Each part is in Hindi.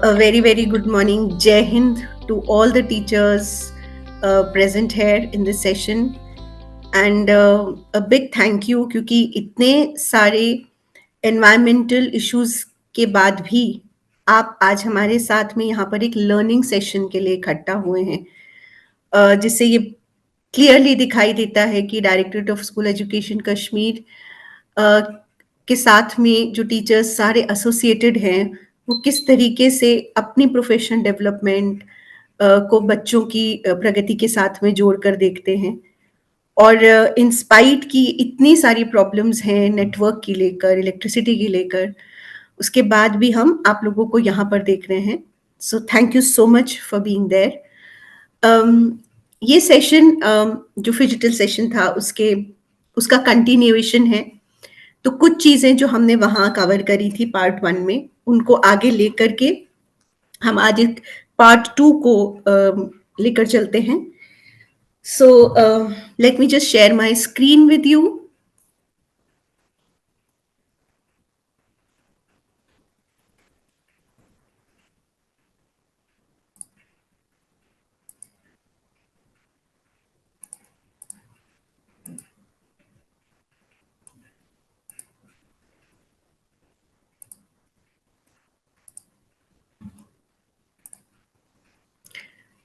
A very, very good morning. Jai Hind to all the teachers present here in this session. And a big thank you क्योंकि इतने सारे environmental issues के बाद भी आप आज हमारे साथ में यहाँ पर एक learning session के लिए इकट्ठा हुए हैं, जिससे ये क्लियरली दिखाई देता है कि directorate of school education Kashmir के साथ में जो टीचर्स सारे एसोसिएटेड हैं, वो किस तरीके से अपनी प्रोफेशनल डेवलपमेंट को बच्चों की प्रगति के साथ में जोड़कर देखते हैं। और इन स्पाइट की इतनी सारी प्रॉब्लम्स हैं नेटवर्क की लेकर, इलेक्ट्रिसिटी की लेकर, उसके बाद भी हम आप लोगों को यहाँ पर देख रहे हैं। So thank you so much for being there. ये सेशन जो फिजिकल सेशन था उसका कंटिन्यूएशन है। तो कुछ चीज़ें जो हमने वहाँ कवर करी थी पार्ट 1 में, उनको आगे लेकर के हम आज एक पार्ट 2 को लेकर चलते हैं। So let me just share my screen with you.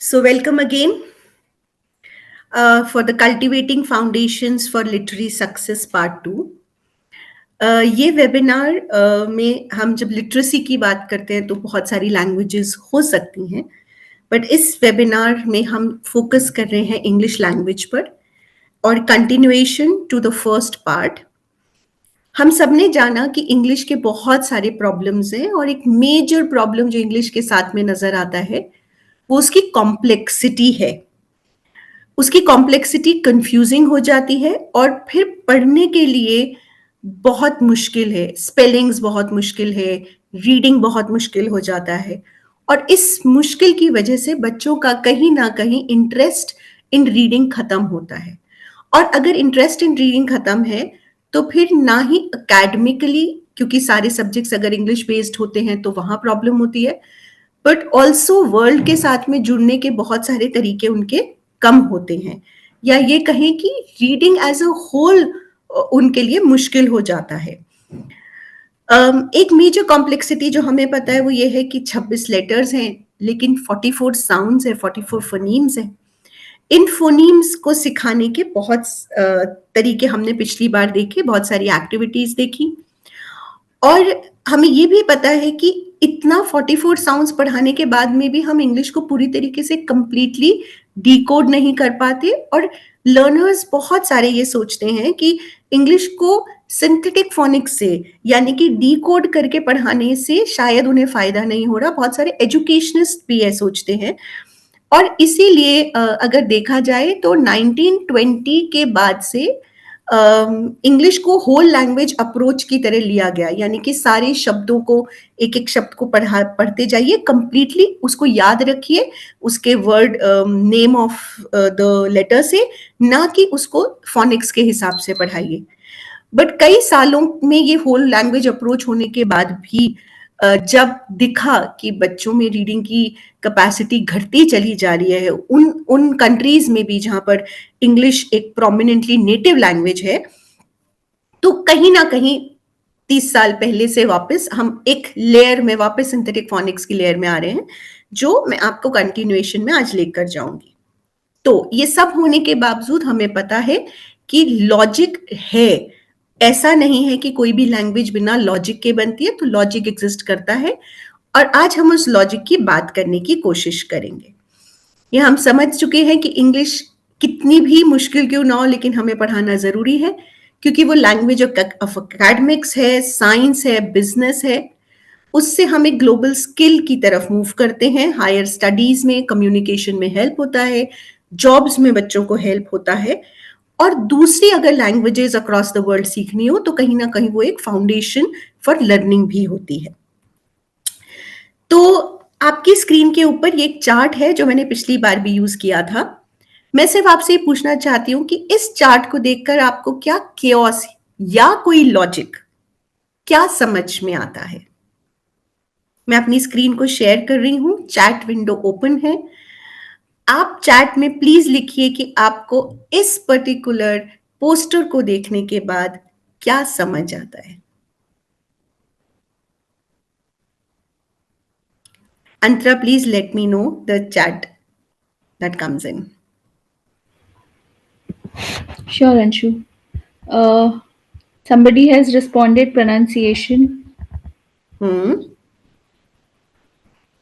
So welcome again for the Cultivating Foundations for Literary Success Part 2. ये वेबिनार में हम जब लिटरेसी की बात करते हैं तो बहुत सारी लैंग्वेजेस हो सकती हैं, बट इस वेबिनार में हम फोकस कर रहे हैं इंग्लिश लैंग्वेज पर और continuation to the first part. हम सब ने जाना कि इंग्लिश के बहुत सारे प्रॉब्लम्स हैं और एक मेजर प्रॉब्लम जो इंग्लिश के साथ में नजर आता है वो उसकी कॉम्प्लेक्सिटी है। उसकी कॉम्प्लेक्सिटी कंफ्यूजिंग हो जाती है और फिर पढ़ने के लिए बहुत मुश्किल है, स्पेलिंग्स बहुत मुश्किल है, रीडिंग बहुत मुश्किल हो जाता है और इस मुश्किल की वजह से बच्चों का कहीं ना कहीं इंटरेस्ट इन रीडिंग खत्म होता है। और अगर इंटरेस्ट इन रीडिंग खत्म है तो फिर ना ही अकेडमिकली, क्योंकि सारे सब्जेक्ट्स अगर इंग्लिश बेस्ड होते हैं तो वहाँ प्रॉब्लम होती है, बट ऑल्सो वर्ल्ड के साथ में जुड़ने के बहुत सारे तरीके उनके कम होते हैं, या ये कहें कि रीडिंग एज अ होल उनके लिए मुश्किल हो जाता है। एक मेजर कॉम्प्लेक्सिटी जो हमें पता है वो ये है कि 26 लेटर्स हैं लेकिन 44 साउंड्स है, 44 फोनीम्स हैं। इन फोनीम्स को सिखाने के बहुत तरीके हमने पिछली बार देखे, बहुत सारी एक्टिविटीज देखी और हमें ये भी पता है कि इतना 44 साउंड्स पढ़ाने के बाद में भी हम इंग्लिश को पूरी तरीके से कंप्लीटली डिकोड नहीं कर पाते और लर्नर्स बहुत सारे ये सोचते हैं कि इंग्लिश को सिंथेटिक फोनिक्स से यानी कि डिकोड करके पढ़ाने से शायद उन्हें फायदा नहीं हो रहा। बहुत सारे एजुकेशनिस्ट भी ये सोचते हैं और इसीलिए अगर देखा जाए तो 1920 के बाद से इंग्लिश को होल लैंग्वेज अप्रोच की तरह लिया गया, यानी कि सारे शब्दों को एक एक शब्द को पढ़ते जाइए, कंप्लीटली उसको याद रखिए उसके word name of the letter से, ना कि उसको फोनिक्स के हिसाब से पढ़ाइए। बट कई सालों में ये होल लैंग्वेज अप्रोच होने के बाद भी जब दिखा कि बच्चों में रीडिंग की कैपेसिटी घटती चली जा रही है उन कंट्रीज में भी जहां पर इंग्लिश एक प्रोमिनेंटली नेटिव लैंग्वेज है, तो कहीं ना कहीं 30 साल पहले से वापस हम एक लेयर में वापस सिंथेटिक फोनिक्स की लेयर में आ रहे हैं, जो मैं आपको कंटिन्यूएशन में आज लेकर जाऊंगी। तो ये सब होने के बावजूद हमें पता है कि लॉजिक है, ऐसा नहीं है कि कोई भी लैंग्वेज बिना लॉजिक के बनती है, तो लॉजिक एग्जिस्ट करता है और आज हम उस लॉजिक की बात करने की कोशिश करेंगे। ये हम समझ चुके हैं कि इंग्लिश कितनी भी मुश्किल क्यों ना हो लेकिन हमें पढ़ाना जरूरी है, क्योंकि वो लैंग्वेज ऑफ एकेडमिक्स है, साइंस है, बिजनेस है। उससे हम एक ग्लोबल स्किल की तरफ मूव करते हैं, हायर स्टडीज में, कम्युनिकेशन में हेल्प होता है, जॉब्स में बच्चों को हेल्प होता है और दूसरी अगर लैंग्वेजेस अक्रॉस द वर्ल्ड सीखनी हो तो कहीं ना कहीं वो एक फाउंडेशन फॉर लर्निंग भी होती है। तो आपकी स्क्रीन के ऊपर ये एक चार्ट है जो मैंने पिछली बार भी यूज किया था। मैं सिर्फ आपसे पूछना चाहती हूँ कि इस चार्ट को देखकर आपको क्या केओस या कोई लॉजिक क्या समझ में आता है? मैं अपनी स्क्रीन को शेयर कर रही हूँ, चैट विंडो ओपन है। आप चैट में प्लीज लिखिए कि आपको इस पर्टिकुलर पोस्टर को देखने के बाद क्या समझ आता है। Antara, please let me know the chat that comes in. Sure, Anshu. Uh, Somebody has responded pronunciation, Hmm.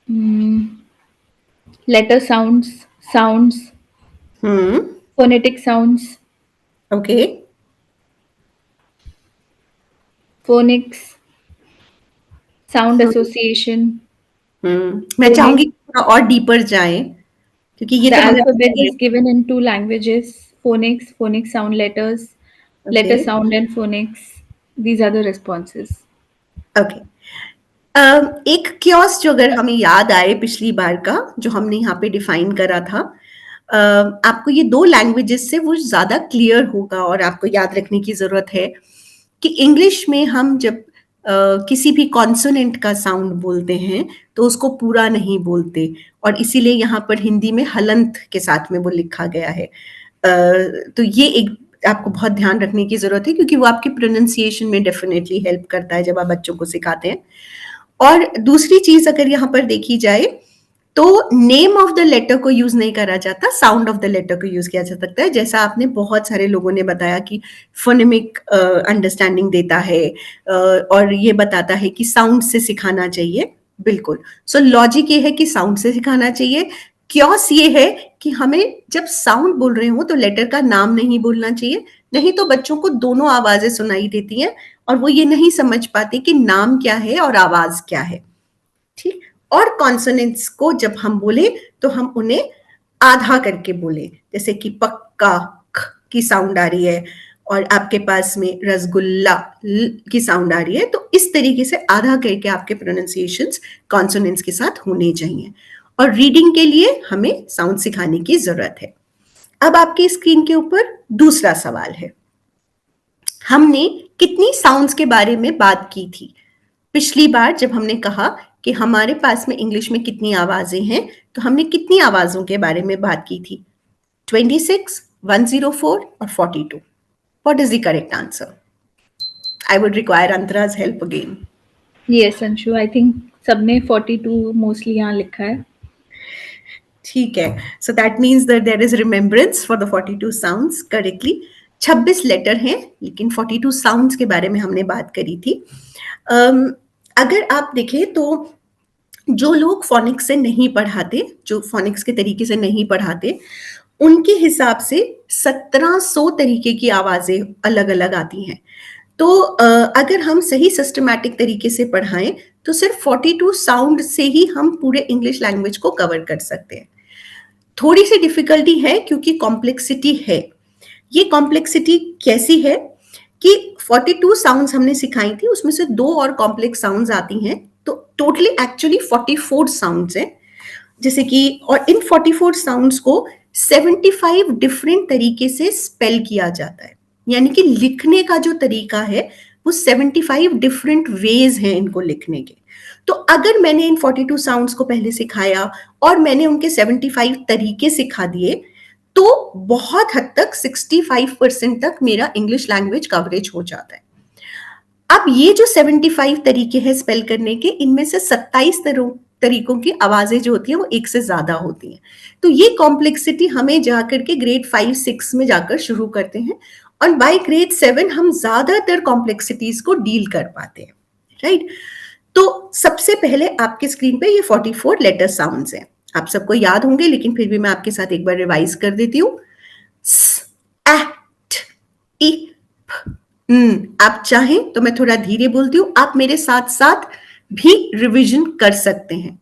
mm, letter sounds, Hmm. phonetic sounds, Okay. phonics, sound Hmm. association, मैं चाहूंगी phonics. कि थोड़ा और डीपर जाएं क्योंकि ये The तो हमने alphabet पहले। is given in two languages: phonics, phonic sound letters, okay. letter sound, and phonics. These are the responses. Okay. एक क्योस जो अगर हमें याद आए पिछली बार का जो हमने यहाँ पे डिफाइन करा था, आपको ये दो लैंग्वेजेस से वो ज्यादा क्लियर होगा और आपको याद रखने की जरूरत है कि इंग्लिश में हम जब किसी भी कॉन्सोनेंट का साउंड बोलते हैं तो उसको पूरा नहीं बोलते और इसीलिए यहाँ पर हिंदी में हलंत के साथ में वो लिखा गया है। तो ये एक आपको बहुत ध्यान रखने की जरूरत है क्योंकि वो आपकी प्रोनाउंसिएशन में डेफिनेटली हेल्प करता है जब आप बच्चों को सिखाते हैं। और दूसरी चीज अगर यहाँ पर देखी जाए तो नेम ऑफ द लेटर को यूज नहीं करा जाता, साउंड ऑफ द लेटर को यूज किया जा सकता है, जैसा आपने बहुत सारे लोगों ने बताया कि फोनेमिक अंडरस्टैंडिंग देता है और ये बताता है कि साउंड से सिखाना चाहिए। बिल्कुल। सो लॉजिक ये है कि साउंड से सिखाना चाहिए। क्योस ये है कि हमें जब साउंड बोल रहे हो तो लेटर का नाम नहीं बोलना चाहिए, नहीं तो बच्चों को दोनों आवाजें सुनाई देती हैं और वो ये नहीं समझ पाते कि नाम क्या है और आवाज क्या है। ठीक। और कॉन्सोनेंट्स को जब हम बोले तो हम उन्हें आधा करके बोले, जैसे कि पक्का ख की साउंड आ रही है और आपके पास में रसगुल्ला ल की साउंड आ रही है, तो इस तरीके से आधा करके आपके प्रोनाउंसिएशंस कॉन्सोनेंट्स के साथ होने चाहिए। और रीडिंग के लिए हमें साउंड सिखाने की जरूरत है। अब आपकी स्क्रीन के ऊपर दूसरा सवाल है। हमने कितनी साउंड्स के बारे में बात की थी पिछली बार जब हमने कहा कि हमारे पास में इंग्लिश में कितनी आवाजें हैं, तो हमने कितनी आवाजों के बारे में बात की थी? 26, 104 और 42। What is the correct answer? I would require Antara's help again. Yes, Anshu. I think सबने 42 mostly यहाँ लिखा है. ठीक है, so that means that there is remembrance for the 42 sounds correctly. 26 letter हैं लेकिन 42 साउंड्स के बारे में हमने बात करी थी। अगर आप देखें तो जो लोग फोनिक्स से नहीं पढ़ाते, जो फोनिक्स के तरीके से नहीं पढ़ाते, उनके हिसाब से 1700 तरीके की आवाजें अलग अलग आती हैं। तो अगर हम सही सिस्टमैटिक तरीके से पढ़ाएं तो सिर्फ 42 साउंड से ही हम पूरे इंग्लिश लैंग्वेज को कवर कर सकते हैं। थोड़ी सी डिफिकल्टी है क्योंकि कॉम्प्लेक्सिटी है। ये कॉम्प्लेक्सिटी कैसी है कि 42 साउंड्स हमने सिखाई थी, उसमें से दो और कॉम्प्लेक्स साउंड्स आती हैं, तो टोटली एक्चुअली 44 साउंड्स हैं। जैसे कि और इन 44 साउंड्स को 75 डिफरेंट तरीके से स्पेल किया जाता है, यानी कि लिखने का जो तरीका है वो 75 डिफरेंट वेज हैं इनको लिखने के। तो अगर मैंने इन 42 साउंड्स को पहले सिखाया और मैंने उनके 75 तरीके सिखा दिए तो बहुत हद तक 65% तक मेरा इंग्लिश लैंग्वेज कवरेज हो जाता है। अब ये जो 75 तरीके हैं स्पेल करने के, इनमें से 27 तरीकों की आवाजें जो होती हैं वो एक से ज्यादा होती हैं। तो ये कॉम्प्लेक्सिटी हमें जाकर के ग्रेड 5-6 में जाकर शुरू करते हैं और बाय ग्रेड 7 हम ज्यादातर कॉम्प्लेक्सिटीज को डील कर पाते हैं। राइट। तो सबसे पहले आपके स्क्रीन पे ये 44 लेटर साउंड्स हैं, आप सबको याद होंगे लेकिन फिर भी मैं आपके साथ एक बार रिवाइज कर देती हूँ। ई, आप चाहें तो मैं थोड़ा धीरे बोलती हूँ, आप मेरे साथ साथ भी रिवीजन कर सकते हैं।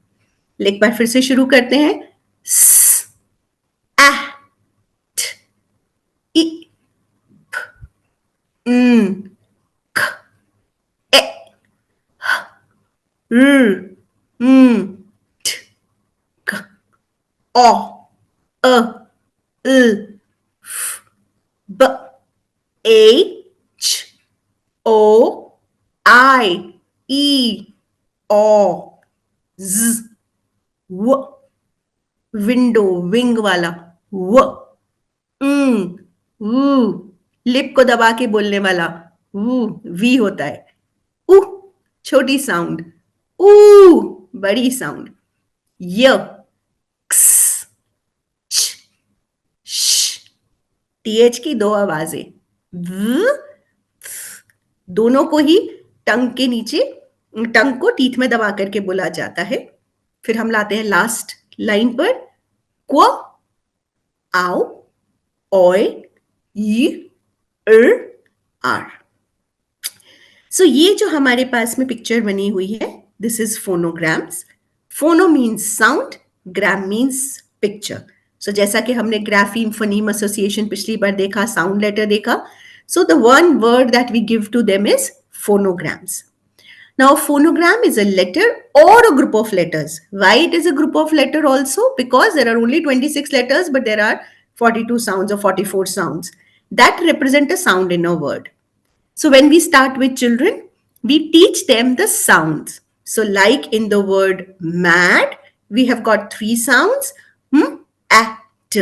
एक बार फिर से शुरू करते हैं। स, आ, ट, इ, फ, ख, ए, र, ठ, क, ओ, अ, ल, फ, ब, एच, ओ, आई, ई, ओ, z, w, विंडो विंग वाला w, ऊ, लिप को दबा के बोलने वाला वी होता है। उ, छोटी साउंड, ऊ, बड़ी साउंड। य, क्स, छ, श, टीएच की दो आवाजें, व, दोनों को ही टंग के नीचे, टंग को टीथ में दबा करके बोला जाता है। फिर हम लाते हैं लास्ट लाइन पर, क्व, आओ, ओय, ई, आर। सो ये जो हमारे पास में पिक्चर बनी हुई है, this is phonograms. Phono means sound, gram means picture. So जैसा कि हमने ग्राफीम फनीम एसोसिएशन पिछली बार देखा, साउंड लेटर देखा, so the one word that we give to them is phonograms. Now, a phonogram is a letter or a group of letters. Why it is a group of letter also? Because there are only 26 letters, but there are 42 sounds or 44 sounds that represent a sound in a word. So when we start with children, we teach them the sounds. So like in the word mad, we have got 3 sounds, at.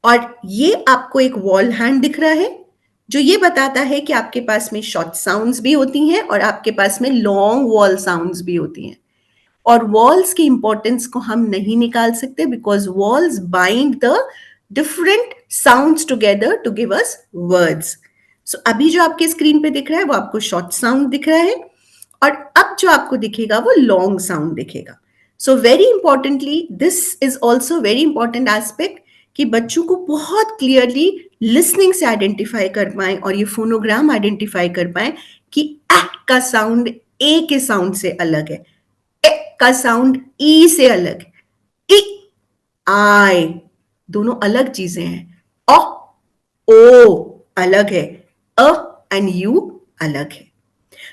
और ये आपको एक वॉल हैंड दिख रहा है जो ये बताता है कि आपके पास में शॉर्ट साउंड्स भी होती हैं और आपके पास में लॉन्ग वॉल साउंड्स भी होती हैं। और वॉल्स की इंपॉर्टेंस को हम नहीं निकाल सकते because vowels bind the different sounds together to give us words. So अभी जो आपके स्क्रीन पे दिख रहा है वो आपको शॉर्ट साउंड दिख रहा है और अब जो आपको दिखेगा वो लॉन्ग साउंड दिखेगा। So very importantly this is also very important aspect कि बच्चों को बहुत क्लियरली लिसनिंग से आइडेंटिफाई कर पाए और ये फोनोग्राम आइडेंटिफाई कर पाए कि ए का साउंड ए के साउंड से अलग है, ए का साउंड ई से अलग है, ई, आई दोनों अलग चीजें हैं, ओ अलग है, अ एंड यू अलग है।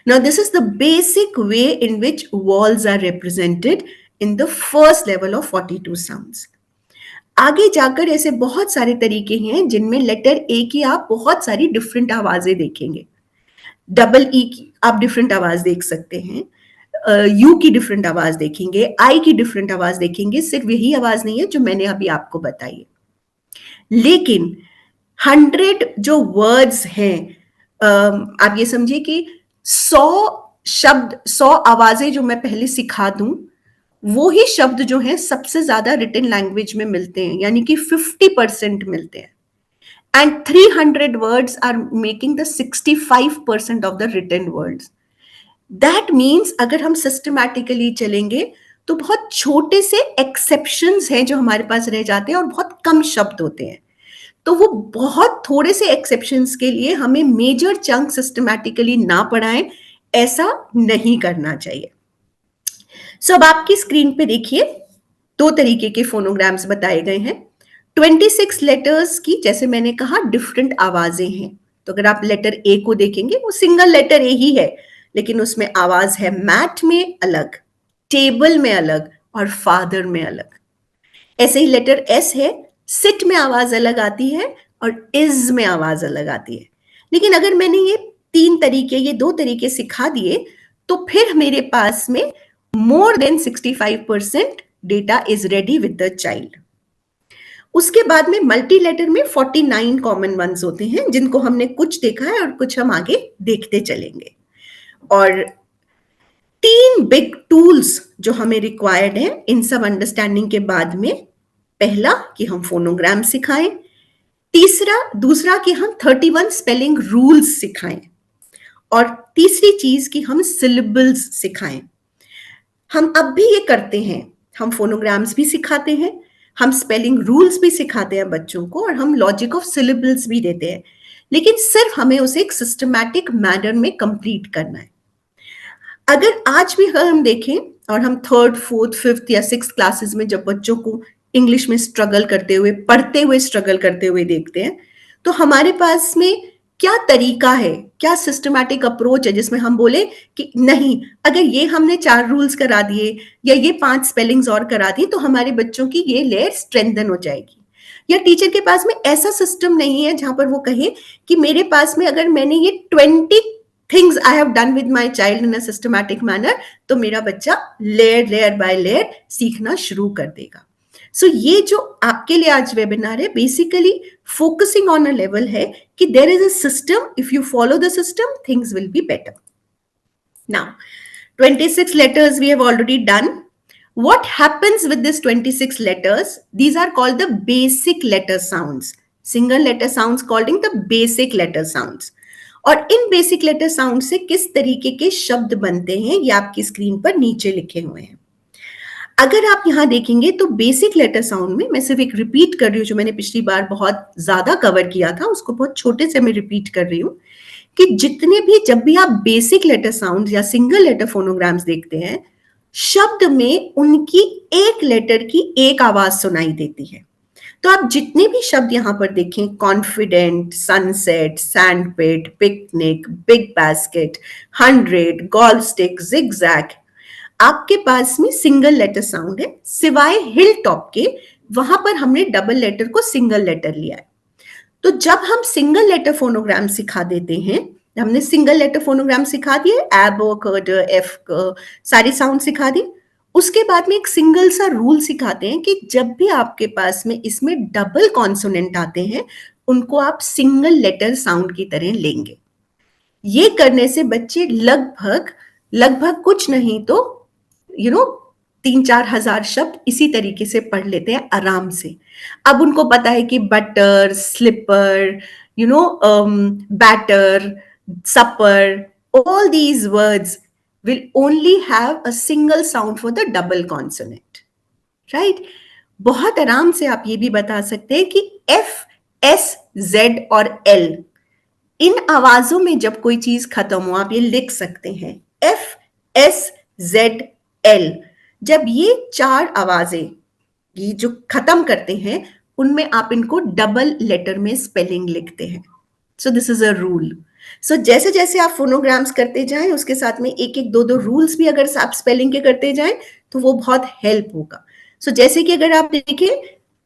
Now this is the basic way in which vowels are represented in the first level of 42 sounds. आगे जाकर ऐसे बहुत सारे तरीके हैं जिनमें लेटर ए की आप बहुत सारी डिफरेंट आवाजें देखेंगे। डबल ई की आप डिफरेंट आवाज देख सकते हैं, यू की डिफरेंट आवाज देखेंगे, आई की डिफरेंट आवाज देखेंगे। सिर्फ यही आवाज नहीं है जो मैंने अभी आपको बताई है, लेकिन 100 जो वर्ड्स हैं, आप ये समझिए कि 100 शब्द, 100 आवाजें जो मैं पहले सिखा दूं वो ही शब्द जो हैं सबसे ज्यादा रिटन लैंग्वेज में मिलते हैं, यानी कि 50% मिलते हैं। And 300 words are making the 65% of the written words. That means अगर हम सिस्टमैटिकली चलेंगे तो बहुत छोटे से एक्सेप्शंस हैं जो हमारे पास रह जाते हैं और बहुत कम शब्द होते हैं। तो वो बहुत थोड़े से एक्सेप्शंस के लिए हमें मेजर चंक सिस्टमैटिकली ना पढ़ाएं, ऐसा नहीं करना चाहिए। सो अब आपकी स्क्रीन पे देखिए 2 तरीके के फोनोग्राम्स बताए गए हैं। 26 लेटर्स की, जैसे मैंने कहा, डिफरेंट आवाजें हैं। तो अगर आप लेटर ए को देखेंगे वो सिंगल लेटर ए ही है, लेकिन उसमें आवाज है मैट में अलग, टेबल में अलग और फादर में अलग। ऐसे ही लेटर एस है, सिट में आवाज अलग आती है और इज में आवाज अलग आती है। लेकिन अगर मैंने ये 2 तरीके सिखा दिए तो फिर मेरे पास में more than 65% data is ready with the child. उसके बाद में मल्टी लेटर में 49 कॉमन वंस होते हैं जिनको हमने कुछ देखा है और कुछ हम आगे देखते चलेंगे। और 3 बिग टूल्स जो हमें रिक्वायर्ड हैं इन सब अंडरस्टैंडिंग के बाद में, पहला कि हम फोनोग्राम सिखाएं, दूसरा कि हम 31 स्पेलिंग रूल्स सिखाएं और तीसरी चीज कि हम सिलेबल्स सिखाएं। हम अब भी ये करते हैं, हम फोनोग्राम्स भी सिखाते हैं, हम स्पेलिंग रूल्स भी सिखाते हैं बच्चों को और हम लॉजिक ऑफ सिलेबल्स भी देते हैं, लेकिन सिर्फ हमें उसे एक सिस्टमैटिक मैनर में कंप्लीट करना है। अगर आज भी हम देखें और हम 3rd, 4th, 5th या 6th क्लासेस में जब बच्चों को इंग्लिश में स्ट्रगल करते हुए, पढ़ते हुए स्ट्रगल करते हुए देखते हैं, तो हमारे पास में क्या तरीका है, क्या सिस्टमैटिक अप्रोच है जिसमें हम बोले कि नहीं, अगर ये हमने 4 रूल्स करा दिए या ये 5 स्पेलिंग्स और करा दी तो हमारे बच्चों की ये लेयर स्ट्रेंथन हो जाएगी। या टीचर के पास में ऐसा सिस्टम नहीं है जहां पर वो कहे कि मेरे पास में अगर मैंने ये 20 things I have done with my child in a systematic manner, तो मेरा बच्चा लेयर बाय लेयर सीखना शुरू कर देगा. सो ये जो आपके लिए आज वेबिनार है, basically focusing on a level है कि there is a system, if you follow the system things will be better. Now 26 letters we have already done. What happens with this 26 letters? These are called the basic letter sounds. Single letter sounds called in the basic letter sounds. और इन बेसिक लेटर साउंड से किस तरीके के शब्द बनते हैं ये आपकी स्क्रीन पर नीचे लिखे हुए हैं. अगर आप यहां देखेंगे तो बेसिक लेटर साउंड में, मैं सिर्फ एक रिपीट कर रही हूं जो मैंने पिछली बार बहुत ज्यादा कवर किया था, उसको बहुत छोटे से मैं रिपीट कर रही हूं कि जितने भी, जब भी आप बेसिक लेटर साउंड या सिंगल लेटर फोनोग्राम्स देखते हैं, शब्द में उनकी एक लेटर की एक आवाज सुनाई देती है. तो आप जितने भी शब्द यहां पर देखें, confident, sunset, sandpit, picnic, big basket, 100, golf stick, zigzag, आपके पास में सिंगल लेटर साउंड है, सिवाय हिल टॉप के, वहां पर हमने डबल लेटर को सिंगल लेटर लिया है. तो जब हम सिंगल लेटर फोनोग्राम सिखा देते हैं, हमने सिंगल लेटर फोनोग्राम सिखा दिए, एब, क, ड, एफ, सारी साउंड सिखा दी. उसके बाद में एक सिंगल सा रूल सिखाते हैं कि जब भी आपके पास में इसमें डबल कॉन्सोनेंट आते हैं, उनको आप सिंगल लेटर साउंड की तरह लेंगे. ये करने से बच्चे लगभग कुछ नहीं तो 3-4 हजार शब्द इसी तरीके से पढ़ लेते हैं आराम से. अब उनको पता है कि butter, slipper, batter, supper, all these words will only have a single sound for the double consonant, right? बहुत आराम से आप ये भी बता सकते हैं कि F, S, Z और L, इन आवाजों में जब कोई चीज खत्म हो, आप ये लिख सकते हैं F, S, Z, L. जब ये चार आवाजें ये जो खत्म करते हैं, उनमें आप इनको डबल लेटर में स्पेलिंग लिखते हैं. So this is a rule. So जैसे जैसे आप फोनोग्राम्स करते जाएं, उसके साथ में एक एक दो रूल्स भी अगर आप स्पेलिंग के करते जाएं तो वो बहुत हेल्प होगा. सो जैसे कि अगर आप देखें,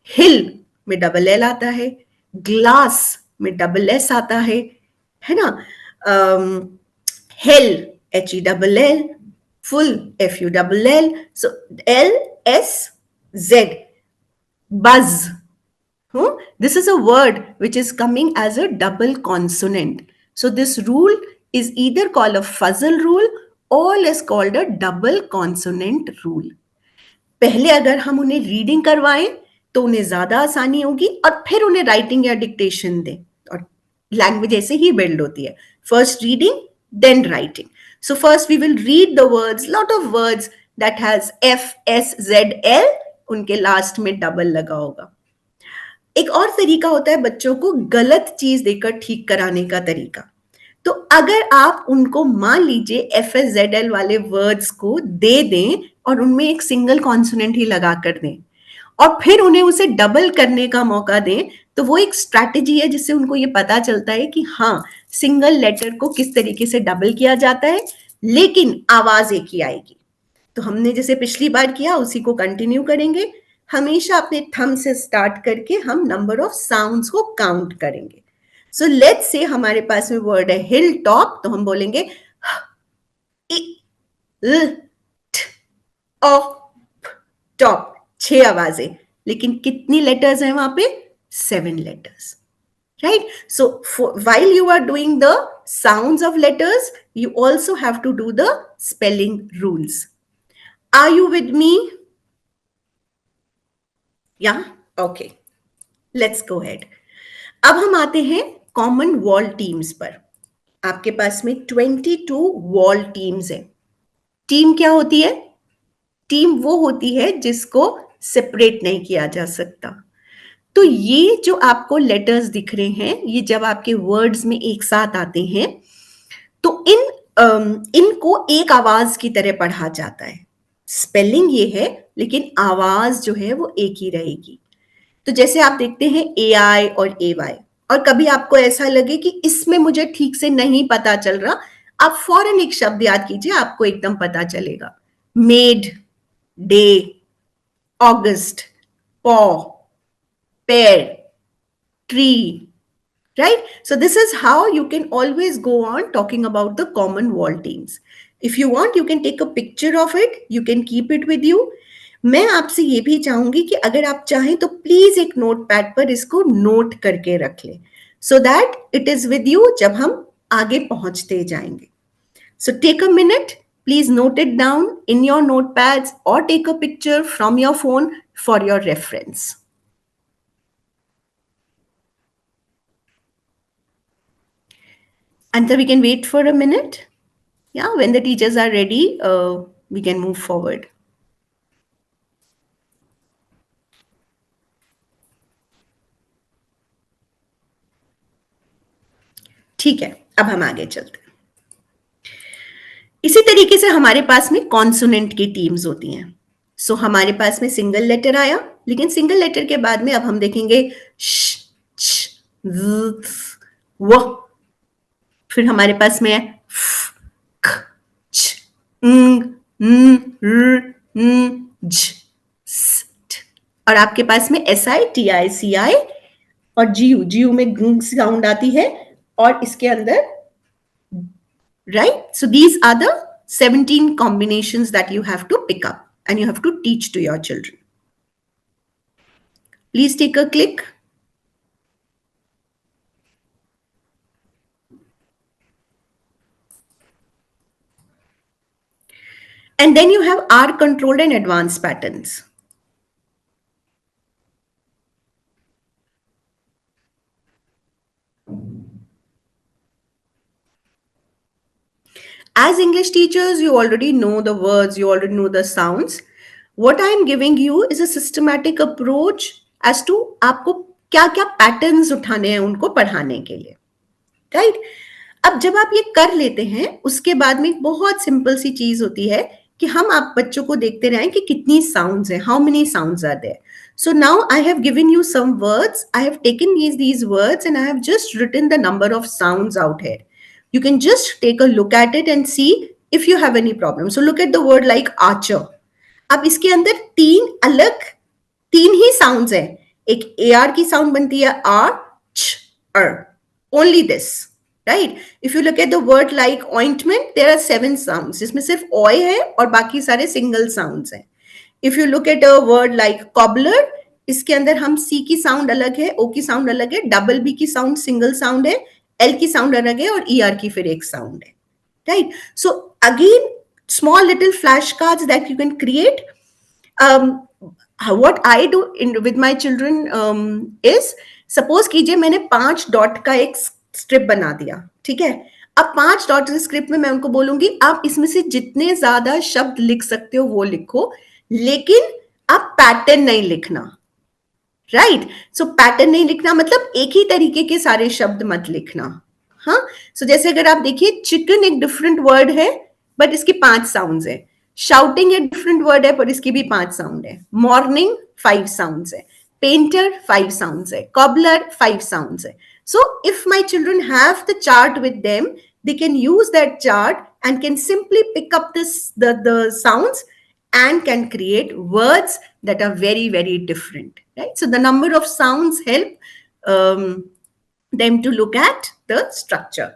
हिल में डबल एल आता है, ग्लास में डबल एस आता है ना, hello H E double L, full full, so L S Z, buzz. This is a word which is coming as a double consonant. So this rule is either called a fuzzle rule or is called a double consonant rule. पहले अगर हम उन्हें रीडिंग करवाएं तो उन्हें ज्यादा आसानी होगी, और फिर उन्हें राइटिंग या डिक्टेशन दें, और लैंग्वेज ऐसे ही बिल्ड होती है, first reading then writing. So first we will read the words, lot of words that has F, S, Z, L, उनके लास्ट में डबल लगा होगा. एक और तरीका होता है बच्चों को गलत चीज देकर ठीक कराने का तरीका. तो अगर आप उनको मान लीजिए F, S, Z, L वाले वर्ड्स को दे दें और उनमें एक सिंगल कॉन्सोनेंट ही लगा कर दें, और फिर उन्हें उसे डबल करने का मौका दें, तो वो एक स्ट्रैटेजी है जिससे उनको ये पता चलता है कि हाँ, सिंगल लेटर को किस तरीके से डबल किया जाता है, लेकिन आवाज एक ही आएगी. तो हमने जैसे पिछली बार किया उसी को कंटिन्यू करेंगे. हमेशा अपने थंब से स्टार्ट करके हम नंबर ऑफ साउंड्स को काउंट करेंगे. सो लेट्स से हमारे पास में वर्ड है हिल टॉप, तो हम बोलेंगे टॉप, 6 आवाजें, लेकिन कितनी लेटर्स हैं वहां पे? 7 letters, right? So while you are doing the sounds of letters, you also have to do the spelling rules. Are you with me? Yeah, okay, let's go ahead. अब हम आते हैं कॉमन वॉल टीम्स पर. आपके पास में 22 वॉल टीम्स है. टीम क्या होती है? टीम वो होती है जिसको सेपरेट नहीं किया जा सकता. तो ये जो आपको लेटर्स दिख रहे हैं, ये जब आपके वर्ड्स में एक साथ आते हैं तो इनको एक आवाज की तरह पढ़ा जाता है. स्पेलिंग ये है, लेकिन आवाज जो है वो एक ही रहेगी. तो जैसे आप देखते हैं AI और AY, और कभी आपको ऐसा लगे कि इसमें मुझे ठीक से नहीं पता चल रहा, आप फौरन एक शब्द याद कीजिए, आपको एकदम पता चलेगा. मेड, डे, ऑगस्ट, पॉ, pair, tree, right? So this is how you can always go on talking about the common wall teams. If you want, you can take a picture of it, you can keep it with you. मैं आपसे ये भी चाहूंगी कि अगर आप चाहें तो प्लीज एक नोटपैड पर इसको नोट करके रख लें, so that it is with you जब हम आगे पहुंचते जाएंगे. So take a minute, please note it down in your notepads or take a picture from your phone for your reference. And then we can wait for a minute. Yeah, when the teachers are ready, we can move forward. ठीक है, अब हम आगे चलते हैं. इसी तरीके से हमारे पास में कॉन्सोनेंट की टीम्स होती हैं. सो हमारे पास में सिंगल लेटर आया, लेकिन सिंगल लेटर के बाद में अब हम देखेंगे श, च, ज, व. फिर हमारे पास में है फ, ख, छ, ng, n, r, n, j, s, t. और आपके पास में SI, TI, CI और GU. GU में g साउंड आती है और इसके अंदर, right? So these are the 17 combinations that you have to pick up and you have to teach to your children. Please take a click. And then you have R controlled and advanced patterns. As English teachers, you already know the words, you already know the sounds. What I am giving you is a systematic approach as to आपको क्या क्या patterns उठाने हैं उनको पढ़ाने के लिए, right? अब जब आप ये कर लेते हैं, उसके बाद में एक बहुत सिंपल सी चीज होती है कि हम आप बच्चों को देखते रहें कि कितनी साउंड्स हैं, how many sounds are there. So now I have given you some words. I have taken these words and I have just written the number of sounds out here. You can just take a look at it and see if you have any problem. So look at the word like archer. अब इसके अंदर तीन ही साउंड्स हैं. एक AR की साउंड बनती है R, ch, R. Only this. Right? If you look at the word like ointment, there are 7 sounds. इसमें सिर्फ ओय है और बाकी सारे सिंगल साउंड्स हैं. If you look at a word like cobbler, इसके अंदर हम C की साउंड अलग है, O की साउंड अलग है, डबल B की साउंड सिंगल साउंड है, L की साउंड अलग है और ER की फिर एक साउंड है. Right? So again, small little flashcards that you can create. What I do with my children is, suppose कीजिए मैंने 5 डॉट का एक स्ट्रिप बना दिया, ठीक है. अब 5 डॉट स्क्रिप्ट में मैं उनको बोलूंगी आप इसमें से जितने ज्यादा शब्द लिख सकते हो वो लिखो, लेकिन आप पैटर्न नहीं लिखना, राइट? सो पैटर्न नहीं लिखना मतलब एक ही तरीके के सारे शब्द मत लिखना. हाँ, सो जैसे अगर आप देखिए चिकन एक डिफरेंट वर्ड है बट इसकी 5 साउंड्स है. शाउटिंग एक डिफरेंट वर्ड है पर इसकी भी 5 साउंड है. मॉर्निंग 5 साउंड्स है. पेंटर 5 साउंड्स है. कॉबलर 5 साउंड्स है. So if my children have the chart with them, they can use that chart and can simply pick up the sounds and can create words that are very, very different, right? So the number of sounds help them to look at the structure.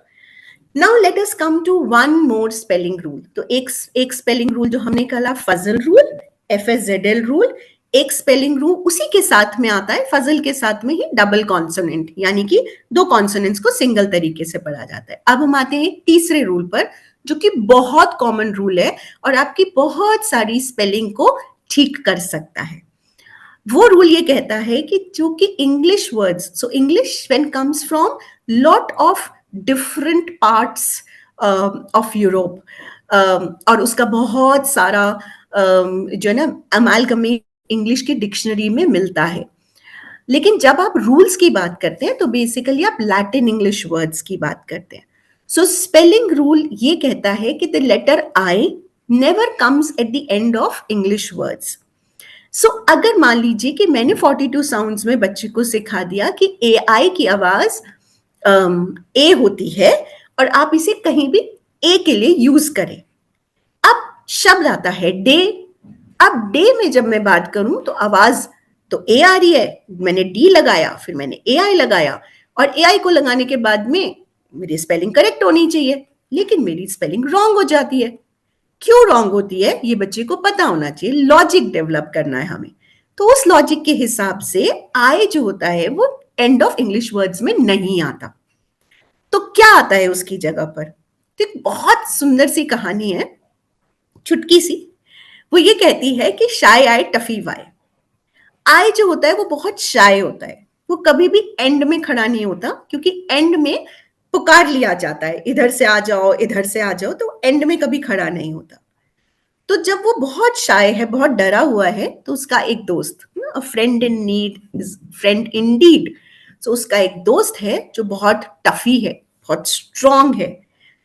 Now let us come to one more spelling rule. तो एक spelling rule जो हमने कहा फजल rule, FSZL rule. एक स्पेलिंग रूल उसी के साथ में आता है, फजल के साथ में ही डबल कॉन्सोनेंट, यानी कि 2 कॉन्सोनेंट्स को सिंगल तरीके से पढ़ा जाता है. अब हम आते हैं तीसरे रूल पर जो कि बहुत कॉमन रूल है और आपकी बहुत सारी स्पेलिंग को ठीक कर सकता है. वो रूल ये कहता है कि जो कि English words, so English when comes from lot of different parts of Europe और उसका बहुत सारा जो है ना अमालगमेट इंग्लिश की डिक्शनरी में मिलता है. लेकिन जब आप रूल्स की बात करते हैं तो बेसिकली आप लैटिन इंग्लिश वर्ड्स की बात करते हैं. सो स्पेलिंग रूल ये कहता है कि the letter I never comes at the end of English words. So अगर मान लीजिए कि मैंने 42 साउंड्स में बच्चे को सिखा दिया कि ए आई की आवाज ए होती है और आप इसे कहीं भी ए के लिए यूज करें. अब शब्द आता है डे. अब डे में जब मैं बात करूं तो आवाज तो ए आ रही है, मैंने डी लगाया, फिर मैंने ए आई लगाया, और एआई को लगाने के बाद में मेरी स्पेलिंग करेक्ट होनी चाहिए, लेकिन मेरी स्पेलिंग रॉन्ग हो जाती है। क्यों रॉन्ग होती है ये बच्चे को पता होना चाहिए, लॉजिक डेवलप करना है हमें। तो उस लॉजिक के हिसाब से आई जो होता है वो एंड ऑफ इंग्लिश वर्ड्स में नहीं आता। तो क्या आता है उसकी जगह पर? तो एक बहुत सुंदर सी कहानी है, चुटकी सी। वो ये कहती है कि शाय आए टफी वाई। आई जो होता है वो बहुत शाय होता है, वो कभी भी एंड में खड़ा नहीं होता, क्योंकि एंड में पुकार लिया जाता है, इधर से आ जाओ इधर से आ जाओ, तो एंड में कभी खड़ा नहीं होता। तो जब वो बहुत शाय है, बहुत डरा हुआ है, तो उसका एक दोस्त, a friend in need is friend in deed, तो उसका एक दोस्त है जो बहुत टफी है, बहुत स्ट्रांग है।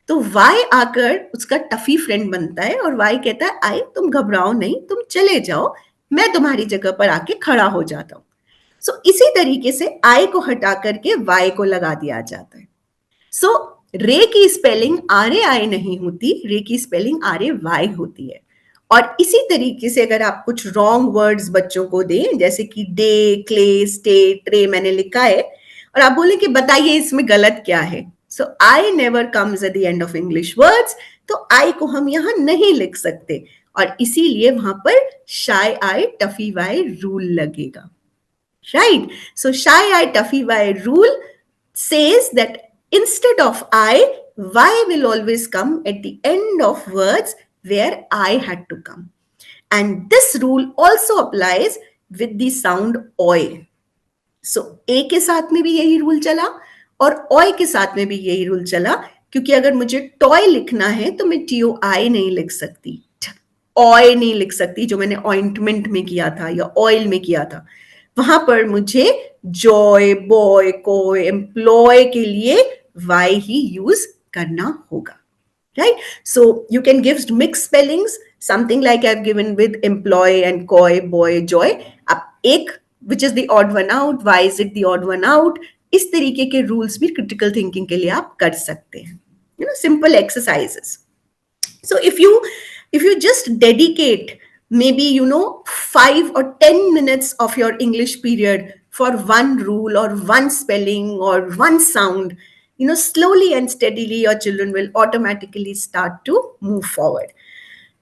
तो वाई आकर उसका टफी फ्रेंड बनता है और वाई कहता है आई तुम घबराओ नहीं, तुम चले जाओ, मैं तुम्हारी जगह पर आके खड़ा हो जाता हूँ। सो इसी तरीके से आई को हटा करके वाई को लगा दिया जाता है। सो रे की स्पेलिंग आर ए आई नहीं होती, रे की स्पेलिंग आर ए वाई होती है। और इसी तरीके से अगर आप कुछ रॉन्ग वर्ड्स बच्चों को दें, जैसे कि डे, क्ले, स्टे, ट्रे मैंने लिखा है, और आप बोले कि बताइए इसमें गलत क्या है, so I never comes at the end of English words, तो आई को हम यहां नहीं लिख सकते, और इसीलिए वहां पर shy I toughie Y rule लगेगा। Right? So shy I toughie Y rule says that instead of I, Y will always come at the end of words where I had to come. And this rule also applies with the sound oi. So A के साथ में भी यही रूल चला और oi के साथ में भी यही रूल चला, क्योंकि अगर मुझे टॉय लिखना है तो मैं TOI नहीं लिख सकती, ऑय नहीं लिख सकती, जो मैंने ऑइंटमेंट में किया था या ऑयल में किया था। वहां पर मुझे जॉय, बॉय, कोय, एम्प्लॉय के लिए वाई ही यूज करना होगा। Right? So you can give mixed spellings, something like I've given with employ and coy, boy, joy. अब एक which is the odd one out, why is it the odd one out? इस तरीके के रूल्स भी क्रिटिकल थिंकिंग के लिए आप कर सकते हैं, simple exercises. So if you just dedicate maybe 5 or 10 minutes of your English period for one rule or one spelling or one sound, slowly and steadily your children will automatically start to move forward.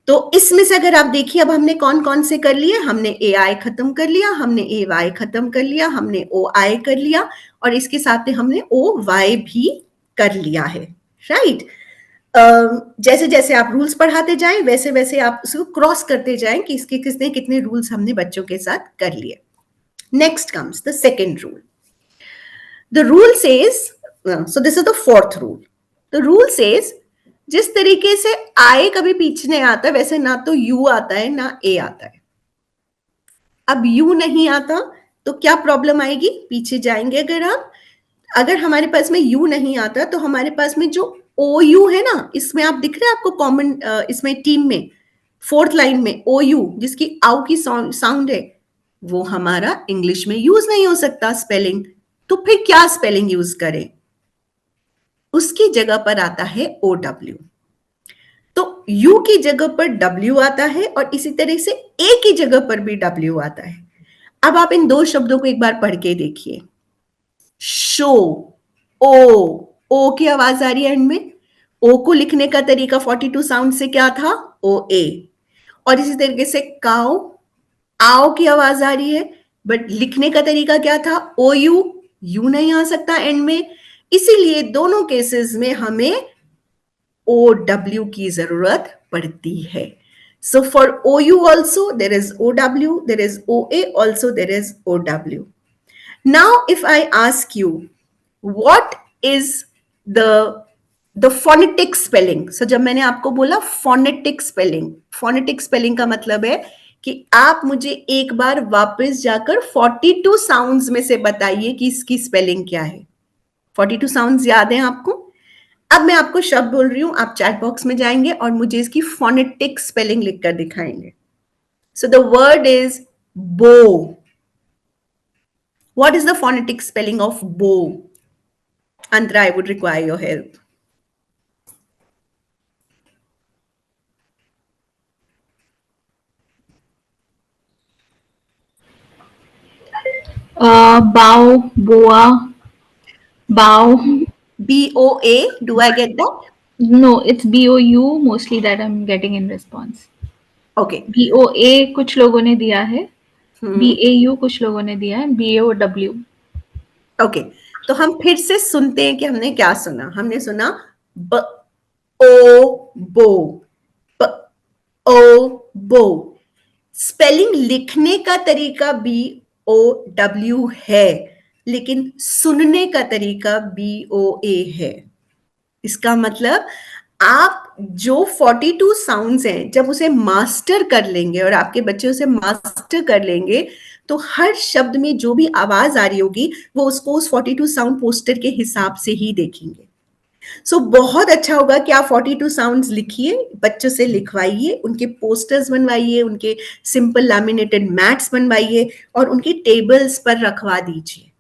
तो इसमें से अगर आप देखिए, अब हमने कौन कौन से कर लिए, हमने ए आई खत्म कर लिया, हमने ए वाई खत्म कर लिया, हमने ओ आई कर लिया, और इसके साथ में हमने ओ वाई भी कर लिया है। राइट? जैसे जैसे आप रूल्स पढ़ाते जाएं, वैसे वैसे आप उसको क्रॉस करते जाएं कि इसके कितने कितने रूल्स हमने बच्चों के साथ कर लिए। Next comes the second rule. The rule says, so this is the fourth rule. The rule says जिस तरीके से आई कभी पीछे नहीं आता, वैसे ना तो यू आता है ना ए आता है। अब यू नहीं आता तो क्या प्रॉब्लम आएगी? पीछे जाएंगे अगर हमारे पास में यू नहीं आता तो हमारे पास में जो ओ यू है ना, इसमें आप दिख रहे हैं आपको कॉमन, इसमें टीम में फोर्थ लाइन में ओ यू जिसकी आउ की साउंड है, वो हमारा इंग्लिश में यूज नहीं हो सकता स्पेलिंग। तो फिर क्या स्पेलिंग यूज करें? उसकी जगह पर आता है ओ डब्ल्यू। तो यू की जगह पर डब्ल्यू आता है और इसी तरह से ए की जगह पर भी डब्ल्यू आता है। अब आप इन दो शब्दों को एक बार पढ़ के देखिए। शो, ओ की आवाज आ रही है एंड में। ओ को लिखने का तरीका 42 साउंड से क्या था? ओ ए। और इसी तरीके से काउ, आओ की आवाज आ रही है, बट लिखने का तरीका क्या था? ओ यू, यू नहीं आ सकता एंड में, इसीलिए दोनों केसेस में हमें ओ डब्ल्यू की जरूरत पड़ती है। So for OU also there is OW, there is OA also there is OW. Now if I ask you what is the phonetic spelling, so जब मैंने आपको बोला phonetic spelling का मतलब है कि आप मुझे एक बार वापस जाकर 42 साउंड्स में से बताइए कि इसकी स्पेलिंग क्या है। 42 साउंड्स याद हैं आपको? अब मैं आपको शब्द बोल रही हूं, आप चैट बॉक्स में जाएंगे और मुझे इसकी फोनेटिक स्पेलिंग लिखकर दिखाएंगे। So the word is bow. What is the phonetic spelling of bow? Antara, I would require your help. Bow, boa. Bow. BOA. Do I get that? No, it's BOU mostly that I'm getting in response. Okay. BOA कुछ लोगों ने दिया है, हम्म। BAU कुछ लोगों ने दिया है, BAOW. ओके, तो हम फिर से सुनते हैं कि हमने क्या सुना। हमने सुना ब ओ बो, ब ओ बो। स्पेलिंग लिखने का तरीका BOW है, लेकिन सुनने का तरीका BOA है। इसका मतलब आप जो 42 साउंड्स हैं, जब उसे मास्टर कर लेंगे और आपके बच्चे उसे मास्टर कर लेंगे, तो हर शब्द में जो भी आवाज आ रही होगी वो उसको उस 42 साउंड पोस्टर के हिसाब से ही देखेंगे। सो बहुत अच्छा होगा कि आप 42 साउंड्स लिखिए, बच्चों से लिखवाइए, उनके पोस्टर्स बनवाइए, उनके सिंपल लैमिनेटेड मैट्स बनवाइए और उनके टेबल्स पर रखवा दीजिए।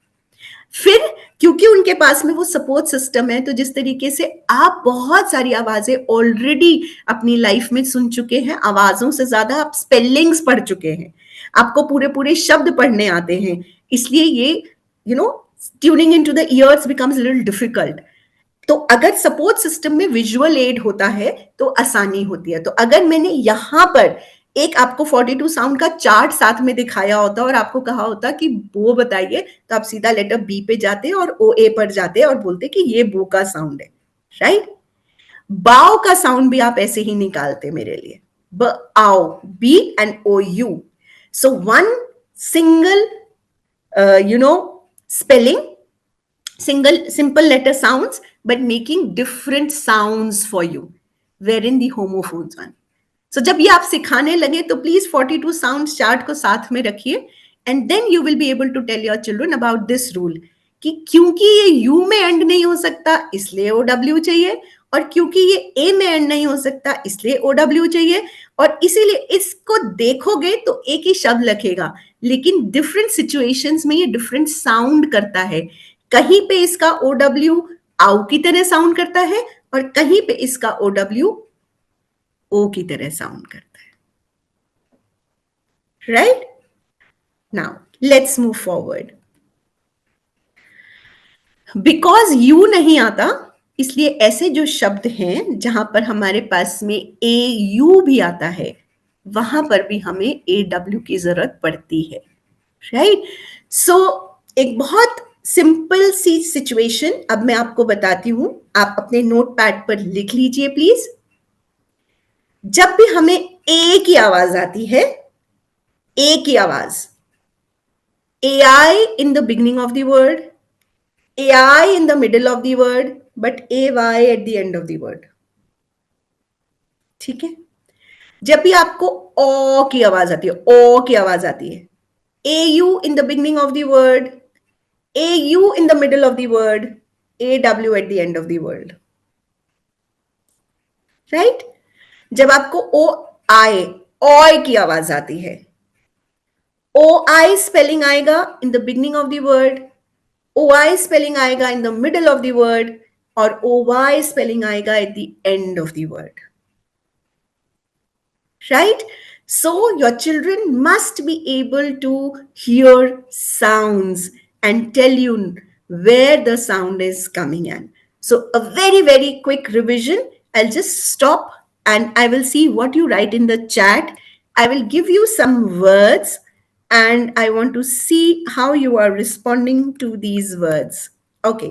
फिर क्योंकि उनके पास में वो सपोर्ट सिस्टम है, तो जिस तरीके से आप बहुत सारी आवाजें ऑलरेडी अपनी लाइफ में सुन चुके हैं, आवाजों से ज्यादा आप स्पेलिंग्स पढ़ चुके हैं, आपको पूरे पूरे शब्द पढ़ने आते हैं, इसलिए ये tuning in to the ears becomes little difficult. तो अगर सपोर्ट सिस्टम में विजुअल एड होता है तो आसानी होती है। तो अगर मैंने यहां पर एक आपको 42 साउंड का चार्ट साथ में दिखाया होता और आपको कहा होता कि वो बताइए, तो आप सीधा लेटर बी पे जाते और ओ ए पर जाते और बोलते कि ये बो का साउंड है, राइट। बाओ का साउंड भी आप ऐसे ही निकालते मेरे लिए, ब आओ, B and O U. So one single spelling, simple letter sounds, but making different sounds for you, wherein the homophones one. So जब ये आप सिखाने लगे तो प्लीज 42 साउंड चार्ट को साथ में रखिए, and then you will be able to tell your children about this rule कि क्योंकि ये यू में एंड नहीं हो सकता इसलिए ओ डब्ल्यू चाहिए, और क्योंकि ये ए में एंड नहीं हो सकता इसलिए ओ डब्ल्यू चाहिए, और इसीलिए इसको देखोगे तो एक ही शब्द लिखेगा, लेकिन डिफरेंट सिचुएशंस में ये डिफरेंट साउंड करता है। कहीं पे इसका ओ डब्ल्यू आउ की तरह साउंड करता है और कहीं पे इसका ओ डब्ल्यू ओ की तरह साउंड करता है, right. Now let's move forward. Because you नहीं आता, इसलिए ऐसे जो शब्द हैं जहां पर हमारे पास में ए यू भी आता है, वहां पर भी हमें ए डब्ल्यू की जरूरत पड़ती है, राइट। सो एक बहुत सिंपल सी सिचुएशन अब मैं आपको बताती हूं, आप अपने नोट पैड पर लिख लीजिए प्लीज। जब भी हमें ए की आवाज आती है, ए की आवाज, A I in the beginning of the word, AI in the middle of the word, but AY at the end of the word. ठीक है। जब भी आपको ओ की आवाज आती है, ओ की आवाज आती है, AU in the beginning of the word, AU in the middle of the word, AW at the end of the word. Right. जब आपको ओ आए, ओय की आवाज आती है, ओ आई स्पेलिंग आएगा इन the beginning of the word, OI spelling आएगा in the middle of the word, और OY spelling आएगा at the end of the word. Right? So your children must be able to hear sounds and tell you where the sound is coming in. So a very, very quick revision. I'll just stop and I will see what you write in the chat. I will give you some words and I want to see how you are responding to these words. Okay.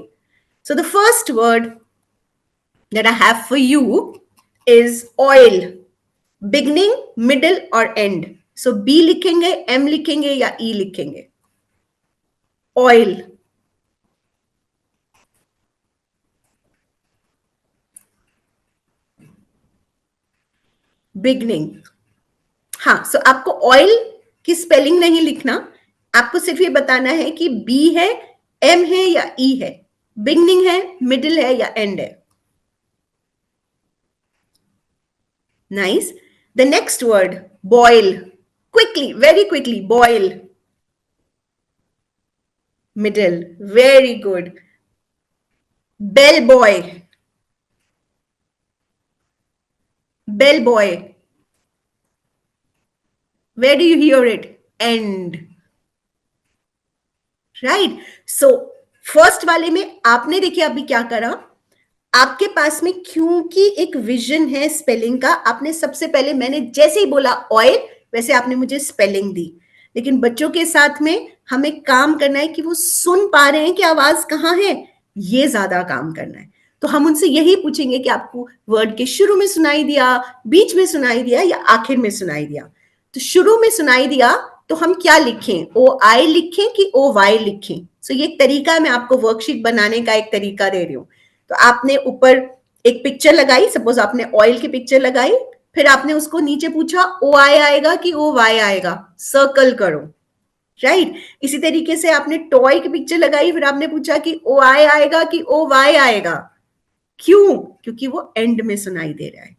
So the first word that I have for you is oil. Beginning, middle और end. So B लिखेंगे, M लिखेंगे या E लिखेंगे? Oil. Beginning. हाँ, so आपको oil की स्पेलिंग नहीं लिखना, आपको सिर्फ ये बताना है कि B है, M है या E है, बिगनिंग है, मिडिल है या एंड है। Nice. The next word, boil. Quickly, very quickly, boil. Middle. Very good. Bellboy. Bellboy. Where do you hear it? End. Right? So first वाले में आपने देखिए अभी क्या करा, आपके पास में क्योंकि एक विजन है स्पेलिंग का, आपने सबसे पहले, मैंने जैसे ही बोला ऑयल वैसे आपने मुझे स्पेलिंग दी। लेकिन बच्चों के साथ में हमें काम करना है कि वो सुन पा रहे हैं कि आवाज कहाँ है, ये ज्यादा काम करना है। तो हम उनसे यही पूछेंगे कि आपको वर्ड के शुरू में सुनाई दिया, बीच में सुनाई दिया या आखिर में सुनाई दिया। तो शुरू में सुनाई दिया तो हम क्या लिखें, ओ आई लिखें कि ओ वाई लिखें। सो ये एक तरीका है, मैं आपको वर्कशीट बनाने का एक तरीका दे रही हूँ। तो आपने ऊपर एक पिक्चर लगाई, सपोज आपने ऑयल की पिक्चर लगाई, फिर आपने उसको नीचे पूछा ओ आई आएगा कि ओ वाई आएगा, सर्कल करो, राइट। इसी तरीके से आपने टॉय की पिक्चर लगाई, फिर आपने पूछा कि ओ आई आएगा कि ओ वाई आएगा, क्यों, क्योंकि वो एंड में सुनाई दे रहा है।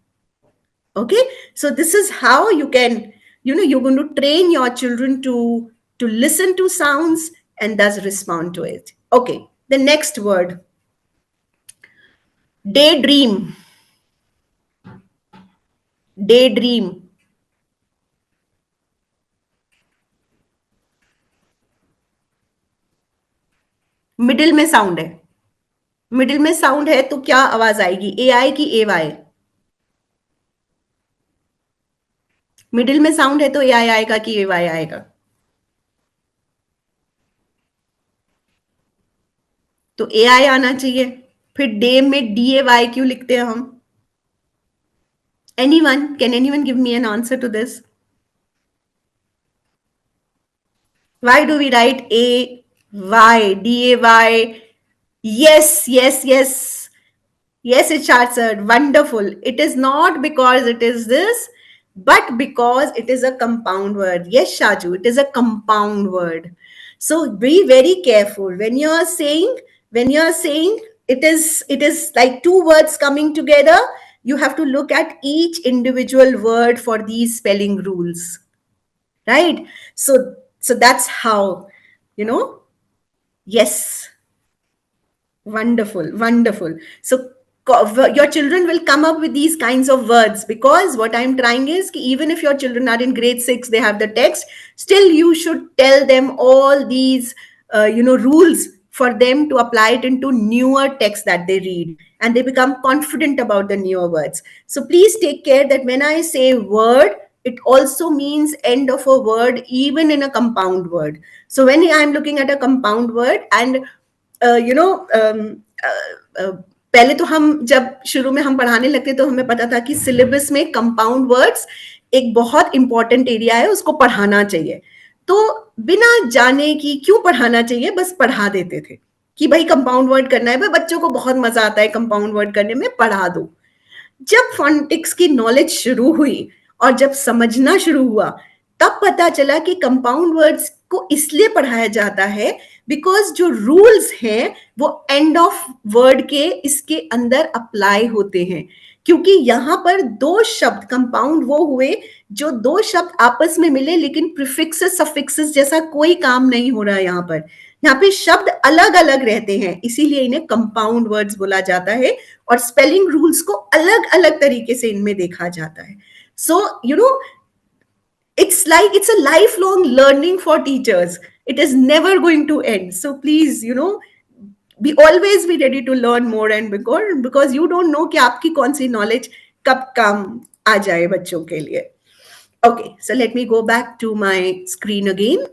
Okay, so this is how you can, you're going to train your children to listen to sounds and thus respond to it. Okay, the next word, daydream. Daydream. Middle में साउंड है, मिडिल में साउंड है तो क्या आवाज आएगी, ए आई की ए वाई? मिडिल में साउंड है तो ए आई आएगा कि ए वाई आएगा? तो ए आई आना चाहिए। फिर डे में डी ए वाई क्यों लिखते हैं हम? Anyone, can anyone give me an answer to this? Why do we write A, Y, D, A, Y? Yes, yes, yes. Yes, it's answered. Wonderful. It is not because it is this, but because it is a compound word. Yes, Shaju, it is a compound word. So be very careful when you are saying, it is like two words coming together. You have to look at each individual word for these spelling rules, right? So that's how, you know. Yes, wonderful, wonderful. So your children will come up with these kinds of words, because what I'm trying is even if your children are in grade 6, they have the text, still you should tell them all these rules for them to apply it into newer text that they read, and they become confident about the newer words. So please take care that when I say word, it also means end of a word, even in a compound word. So when I'm looking at a compound word, and पहले तो हम जब शुरू में हम पढ़ाने लगते तो हमें पता था कि सिलेबस में कंपाउंड वर्ड्स एक बहुत इंपॉर्टेंट एरिया है, उसको पढ़ाना चाहिए। तो बिना जाने कि क्यों पढ़ाना चाहिए, बस पढ़ा देते थे कि भाई कंपाउंड वर्ड करना है, भाई बच्चों को बहुत मजा आता है कंपाउंड वर्ड करने में, पढ़ा दो। जब फोनेटिक्स की नॉलेज शुरू हुई और जब समझना शुरू हुआ, तब पता चला कि कंपाउंड वर्ड्स को इसलिए पढ़ाया जाता है बिकॉज जो रूल्स हैं वो एंड ऑफ वर्ड के इसके अंदर अप्लाई होते हैं। क्योंकि यहाँ पर दो शब्द कंपाउंड वो हुए जो दो शब्द आपस में मिले, लेकिन प्रीफिक्सेस सफिक्सेस जैसा कोई काम नहीं हो रहा है यहाँ पर। यहाँ पे शब्द अलग अलग रहते हैं, इसीलिए इन्हें कंपाउंड वर्ड्स बोला जाता है, और स्पेलिंग रूल्स को अलग अलग तरीके से इनमें देखा जाता है। सो it's like it's a lifelong learning for teachers. It is never going to end. So please, be always be ready to learn more and because you don't know कि आपकी कौन सी knowledge कब काम आ जाए बच्चों के लिए. Okay, so let me go back to my screen again.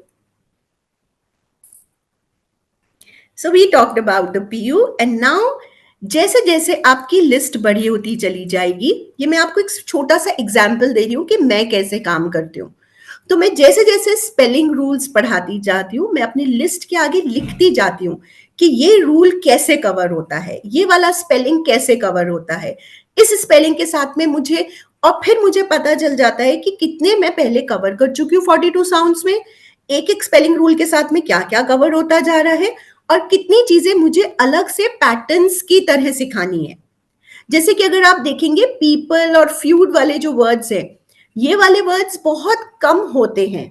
So we talked about the PU and now जैसे जैसे आपकी लिस्ट बड़ी होती चली जाएगी, ये मैं आपको एक छोटा सा एग्जाम्पल दे रही हूँ कि मैं कैसे काम करती हूँ। तो मैं जैसे जैसे स्पेलिंग रूल्स पढ़ाती जाती हूँ, मैं अपनी लिस्ट के आगे लिखती जाती हूँ कि ये रूल कैसे कवर होता है, ये वाला स्पेलिंग कैसे कवर होता है, इस स्पेलिंग के साथ में मुझे, और फिर मुझे पता चल जाता है कि कितने मैं पहले कवर कर चुकी हूँ 42 साउंड्स में, एक एक स्पेलिंग रूल के साथ में क्या क्या कवर होता जा रहा है, और कितनी चीजें मुझे अलग से पैटर्न्स की तरह सिखानी है। जैसे कि अगर आप देखेंगे पीपल और फ्यूड वाले जो वर्ड्स हैं, ये वाले वर्ड्स बहुत कम होते हैं,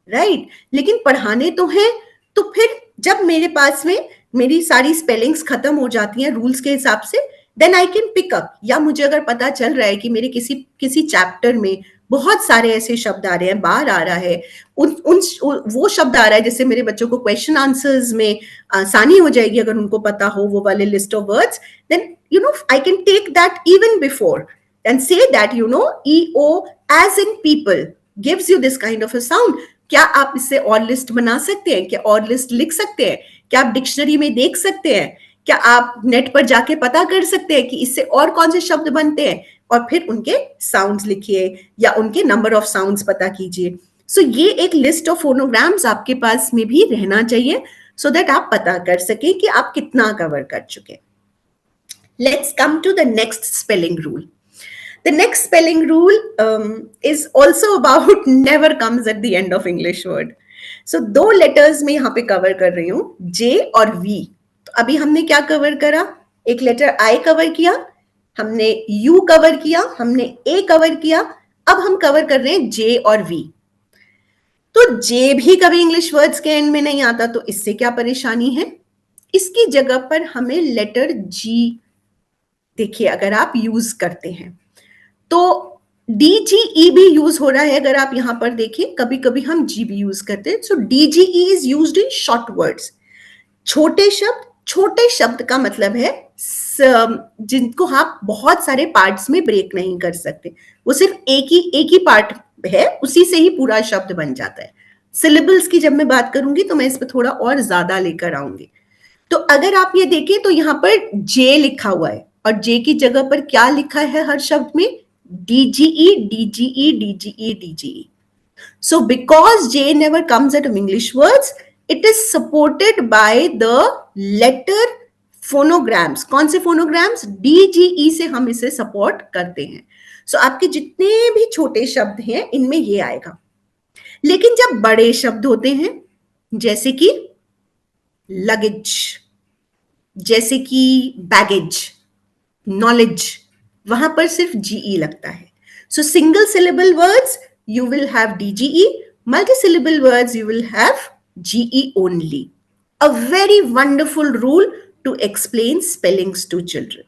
राइट, लेकिन पढ़ाने तो हैं। तो फिर जब मेरे पास में मेरी सारी स्पेलिंग्स खत्म हो जाती हैं रूल्स के हिसाब से, then I can pick up, या मुझे अगर पता चल रहा है कि मेरे किसी चैप्टर में बहुत सारे ऐसे शब्द आ रहे हैं, बार आ रहा है, वो शब्द आ रहा है जैसे मेरे बच्चों को क्वेश्चन आंसर्स में आसानी हो जाएगी अगर उनको पता हो वो वाले list of words, then I can take that even before end से that EO as in people gives you this kind of a sound. क्या आप इससे और लिस्ट बना सकते हैं? क्या और लिस्ट लिख सकते हैं? क्या आप डिक्शनरी में देख सकते हैं? क्या आप नेट पर जाके पता कर सकते हैं कि इससे और कौन से शब्द बनते हैं, और फिर उनके साउंड्स लिखिए या उनके नंबर ऑफ साउंड्स पता कीजिए। सो ये एक लिस्ट ऑफ फोनोग्राम्स आपके पास में भी रहना चाहिए सो दैट आप पता कर सके कि आप कितना कवर कर चुके। Let's come to the next spelling rule. The next spelling rule is also about never comes at the end of English word. So 2 letters में यहाँ पे कवर कर रही हूँ, J और V। तो अभी हमने क्या कवर करा? एक लेटर I कवर किया, हमने U कवर किया, हमने A कवर किया, अब हम कवर कर रहे हैं J और V। तो J भी कभी इंग्लिश वर्ड्स के एंड में नहीं आता, तो इससे क्या परेशानी है? इसकी जगह पर हमें लेटर G, देखिए अगर आप यूज करते हैं तो DGE भी यूज हो रहा है। अगर आप यहां पर देखें, कभी कभी हम G भी यूज करते हैं। सो DGE is used in short words, छोटे शब्द। छोटे शब्द का मतलब है जिनको आप बहुत सारे पार्ट्स में ब्रेक नहीं कर सकते, वो सिर्फ एक ही पार्ट है, उसी से ही पूरा शब्द बन जाता है। सिलेबल्स की जब मैं बात करूंगी तो मैं इस पर थोड़ा और ज्यादा लेकर आऊंगी। तो अगर आप ये देखें तो यहाँ पर J लिखा हुआ है, और J की जगह पर क्या लिखा है हर शब्द में? DGE, DGE, DGE, DGE. So because J never comes out of English words, it is supported by the letter phonograms. कौन से phonograms? DGE से हम इसे सपोर्ट करते हैं। So आपके जितने भी छोटे शब्द हैं इनमें ये आएगा। लेकिन जब बड़े शब्द होते हैं, जैसे कि लगेज, जैसे कि बैगेज, नॉलेज, वहां पर सिर्फ GE लगता है। सो single syllable words you will have DGE, multi-syllable words you will have GE only. A very wonderful rule to explain spellings to children.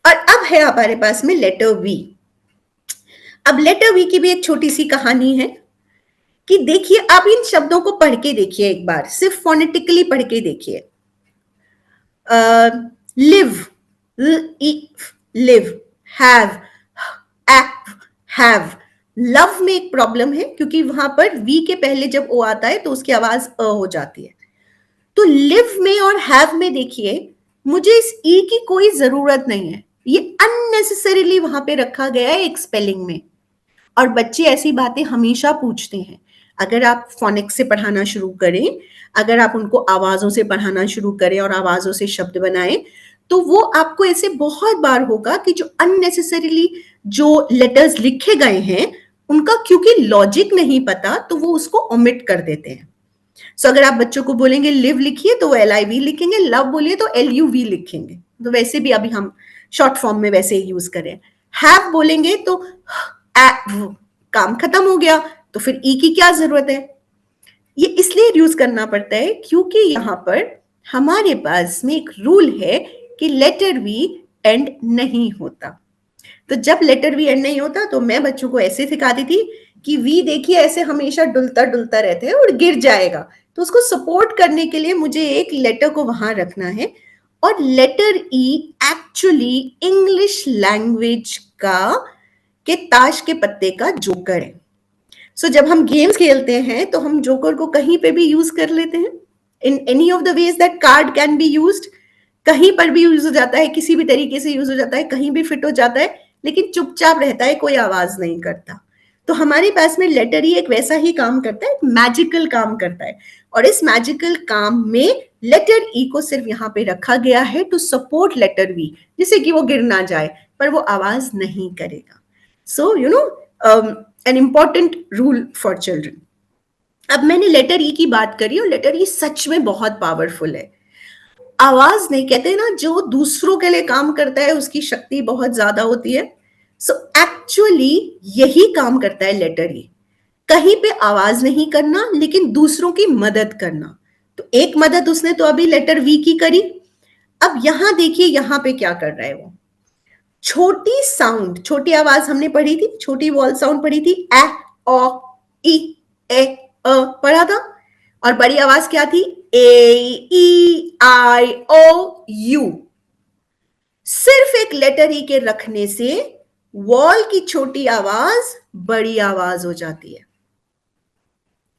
और अब है हमारे पास में लेटर V। अब लेटर V की भी एक छोटी सी कहानी है कि देखिए, अब इन शब्दों को पढ़ के देखिए एक बार, सिर्फ फोनेटिकली पढ़ के देखिए। Live, live, have. लव में एक प्रॉब्लम है क्योंकि वहां पर वी के पहले जब ओ आता है तो उसकी आवाज अ हो जाती है। तो लिव में और हैव में देखिए, मुझे इस ई की कोई जरूरत नहीं है, ये अननेसेसरीली वहां पे रखा गया है एक स्पेलिंग में। और बच्चे ऐसी बातें हमेशा पूछते हैं। अगर आप फोनिक्स से पढ़ाना शुरू करें, अगर आप उनको आवाजों से पढ़ाना शुरू करें और आवाजों से शब्द बनाएं, तो वो आपको ऐसे बहुत बार होगा कि जो अननेसेसरीली जो लेटर्स लिखे गए हैं उनका क्योंकि लॉजिक नहीं पता तो वो उसको ओमिट कर देते हैं। सो अगर आप बच्चों को बोलेंगे लिव लिखिए तो वो LIV लिखेंगे, लव बोलिए तो LUV लिखेंगे। तो वैसे भी अभी हम शॉर्ट फॉर्म में वैसे ही यूज करें। हैव बोलेंगे तो काम खत्म हो गया, तो फिर ई की क्या जरूरत है? ये इसलिए यूज करना पड़ता है क्योंकि यहाँ पर हमारे पास में एक रूल है कि लेटर वी एंड नहीं होता। तो जब लेटर वी एंड नहीं होता तो मैं बच्चों को ऐसे सिखाती थी कि वी देखिए ऐसे हमेशा डुलता डुलता रहता है और गिर जाएगा, तो उसको सपोर्ट करने के लिए मुझे एक लेटर को वहां रखना है। और लेटर ई एक्चुअली इंग्लिश लैंग्वेज के ताश के पत्ते का जोकर है। सो जब हम गेम्स खेलते हैं तो हम जोकर को कहीं पे भी यूज कर लेते हैं, in any of the ways that card can be used. कहीं पर भी यूज हो जाता है, किसी भी तरीके से यूज हो जाता है, कहीं भी फिट हो जाता है, लेकिन चुपचाप रहता है, कोई आवाज नहीं करता। तो हमारे पास में लेटर ही एक वैसा ही काम करता है, एक मैजिकल काम करता है। और इस मैजिकल काम में लेटर ई को सिर्फ यहाँ पे रखा गया है टू सपोर्ट लेटर वी, जिससे कि वो गिर ना जाए, पर वो आवाज नहीं करेगा। So an important rule for children. अब मैंने लेटर ई की बात करी और लेटर ई सच में बहुत पावरफुल है। आवाज नहीं, कहते ना जो दूसरों के लिए काम करता है उसकी शक्ति बहुत ज्यादा होती है। सो एक्चुअली यही काम करता है लेटर ई, कहीं पे आवाज नहीं करना लेकिन दूसरों की मदद करना। तो एक मदद उसने तो अभी लेटर वी की करी। अब यहां देखिए, यहां पे क्या कर रहा है वो, छोटी साउंड, छोटी आवाज हमने पढ़ी थी, छोटी वॉल साउंड पढ़ी थी, ए, ओ, ई, ए, पढ़ा था। और बड़ी आवाज क्या थी? ए, ई, आई, ओ, यू। सिर्फ एक लेटर ई के रखने से वॉल की छोटी आवाज बड़ी आवाज हो जाती है,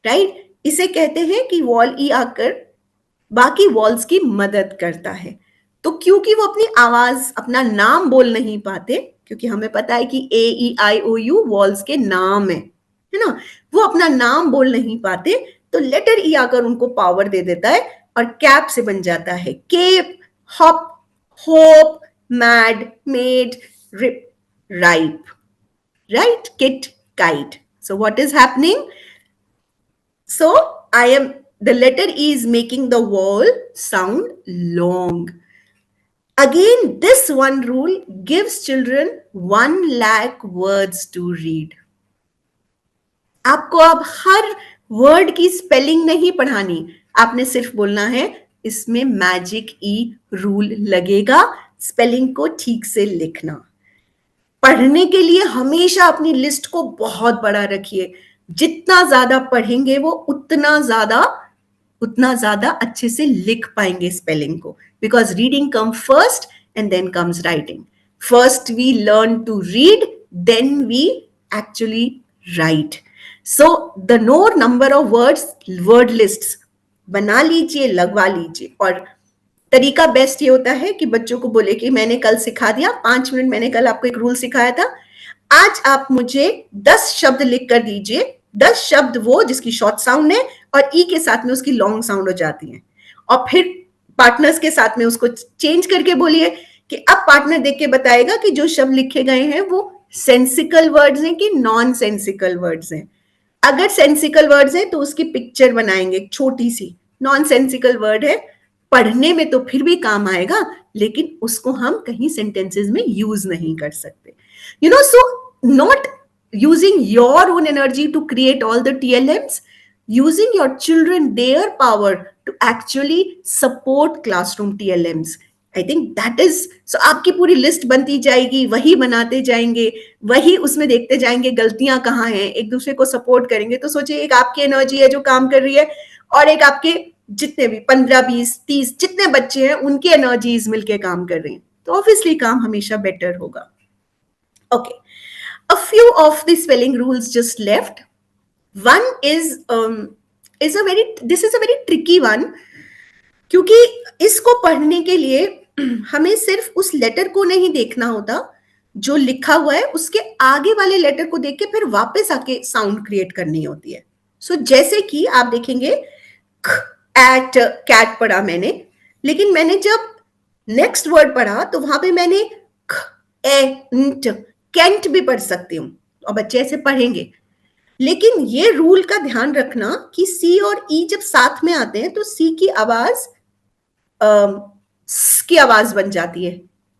राइट? इसे कहते हैं कि वॉल ई आकर बाकी वॉल्स की मदद करता है। तो क्योंकि वो अपनी आवाज, अपना नाम बोल नहीं पाते, क्योंकि हमें पता है कि ए, ई, आई, ओ, यू वॉल्स के नाम है ना, वो अपना नाम बोल नहीं पाते, तो लेटर ई आकर उनको पावर दे देता है और कैप से बन जाता है cape, hop, hope, mad, made, rip, ripe, right? Kit, kite. So what is happening? So the letter E is making the vowel sound long. Again, this one rule gives children 1 lakh words to read. आपको अब हर वर्ड की स्पेलिंग नहीं पढ़ानी, आपने सिर्फ बोलना है इसमें मैजिक ई रूल लगेगा, स्पेलिंग को ठीक से लिखना। पढ़ने के लिए हमेशा अपनी लिस्ट को बहुत बड़ा रखिए, जितना ज्यादा पढ़ेंगे वो उतना ज्यादा अच्छे से लिख पाएंगे स्पेलिंग को, because reading come first and then comes writing. First we learn to read, then we actually write. So the no number of words, word list बना लीजिए, लगवा लीजिए। और तरीका बेस्ट ये होता है कि बच्चों को बोले कि मैंने कल सिखा दिया, 5 मिनट मैंने कल आपको एक रूल सिखाया था, आज आप मुझे 10 शब्द लिख कर दीजिए, 10 शब्द वो जिसकी शॉर्ट साउंड है और ई के साथ में उसकी लॉन्ग साउंड हो जाती है। और फिर पार्टनर्स के साथ में उसको चेंज करके बोलिए कि अब पार्टनर देख के बताएगा कि जो शब्द लिखे गए हैं वो सेंसिकल वर्ड्स हैं कि नॉन सेंसिकल वर्ड्स हैं। अगर सेंसिकल वर्ड्स हैं तो उसकी पिक्चर बनाएंगे छोटी सी, नॉन सेंसिकल वर्ड है, पढ़ने में तो फिर भी काम आएगा, लेकिन उसको हम कहीं सेंटेंसेस में यूज नहीं कर सकते। You know, so not using your own energy to create all the TLMs, using your children, their power to actually support classroom TLMs. I think that is, so आपकी पूरी लिस्ट बनती जाएगी, वही बनाते जाएंगे, वही उसमें देखते जाएंगे गलतियां कहाँ हैं, एक दूसरे को सपोर्ट करेंगे। तो सोचिए, एक आपकी एनर्जी है जो काम कर रही है और एक आपके जितने भी 15, 20, 30 जितने बच्चे हैं उनकी एनर्जीज मिलके काम कर रही हैं, तो ऑब्वियसली काम हमेशा बेटर होगा। Okay, a few of the spelling rules just left. One is this is a very tricky one, क्योंकि इसको पढ़ने के लिए हमें सिर्फ उस लेटर को नहीं देखना होता जो लिखा हुआ है, उसके आगे वाले लेटर को देख के फिर वापस आके साउंड क्रिएट करनी होती है। सो जैसे कि आप देखेंगे एट कैट पढ़ा मैंने, लेकिन मैंने जब नेक्स्ट वर्ड पढ़ा तो वहां पे मैंने कैंट भी पढ़ सकती हूँ, और बच्चे ऐसे पढ़ेंगे। लेकिन ये रूल का ध्यान रखना कि सी और ई जब साथ में आते हैं तो सी की आवाज की आवाज बन जाती है।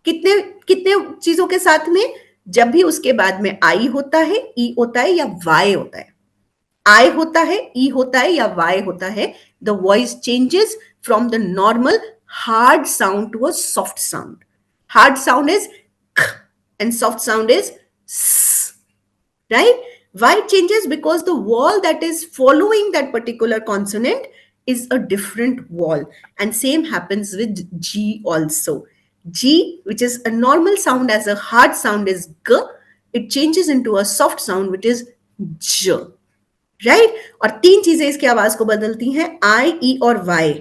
कितने कितने चीजों के साथ में? जब भी उसके बाद में आई होता है, ई होता है या वाई होता है, आई होता है, ई होता है या वाई होता है, the voice changes from the normal hard sound to a soft sound. Hard sound is k and soft sound is s, right? Why it changes? Because the vowel that is following that particular consonant is a different vowel, and same happens with G also. G, which is a normal sound as a hard sound is g, it changes into a soft sound which is j, right? और तीन चीजें इसकी आवाज को बदलती हैं, I, E और Y.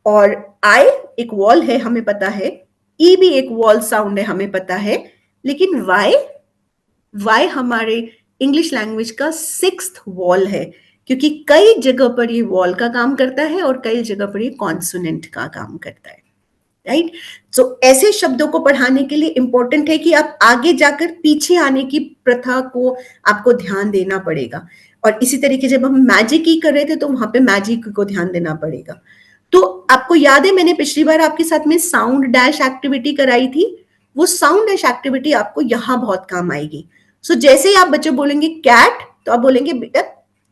और I एक वॉल है हमें पता है, ई भी एक वॉल साउंड है हमें पता है, लेकिन वाई हमारे इंग्लिश लैंग्वेज का 6th वॉल है, क्योंकि कई जगह पर ये वॉल का काम करता है और कई जगह पर ये कॉन्सोनेंट का काम करता है, राइट? सो ऐसे शब्दों को पढ़ाने के लिए इंपॉर्टेंट है कि आप आगे जाकर पीछे आने की प्रथा को आपको ध्यान देना पड़ेगा। और इसी तरीके जब हम मैजिक की कर रहे थे तो वहां पे मैजिक को ध्यान देना पड़ेगा। तो आपको याद है मैंने पिछली बार आपके साथ में साउंड डैश एक्टिविटी कराई थी, वो साउंड डैश एक्टिविटी आपको यहाँ बहुत काम आएगी। सो जैसे ही आप बच्चे बोलेंगे कैट, तो आप बोलेंगे बेटा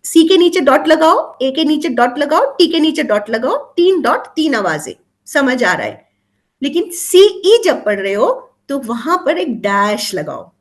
सी के नीचे डॉट लगाओ, ए के नीचे डॉट लगाओ, टी के नीचे डॉट लगाओ, 3 डॉट 3 आवाजें, समझ आ रहा है। लेकिन सी ई जब पढ़ रहे हो तो वहां पर एक डैश लगाओ,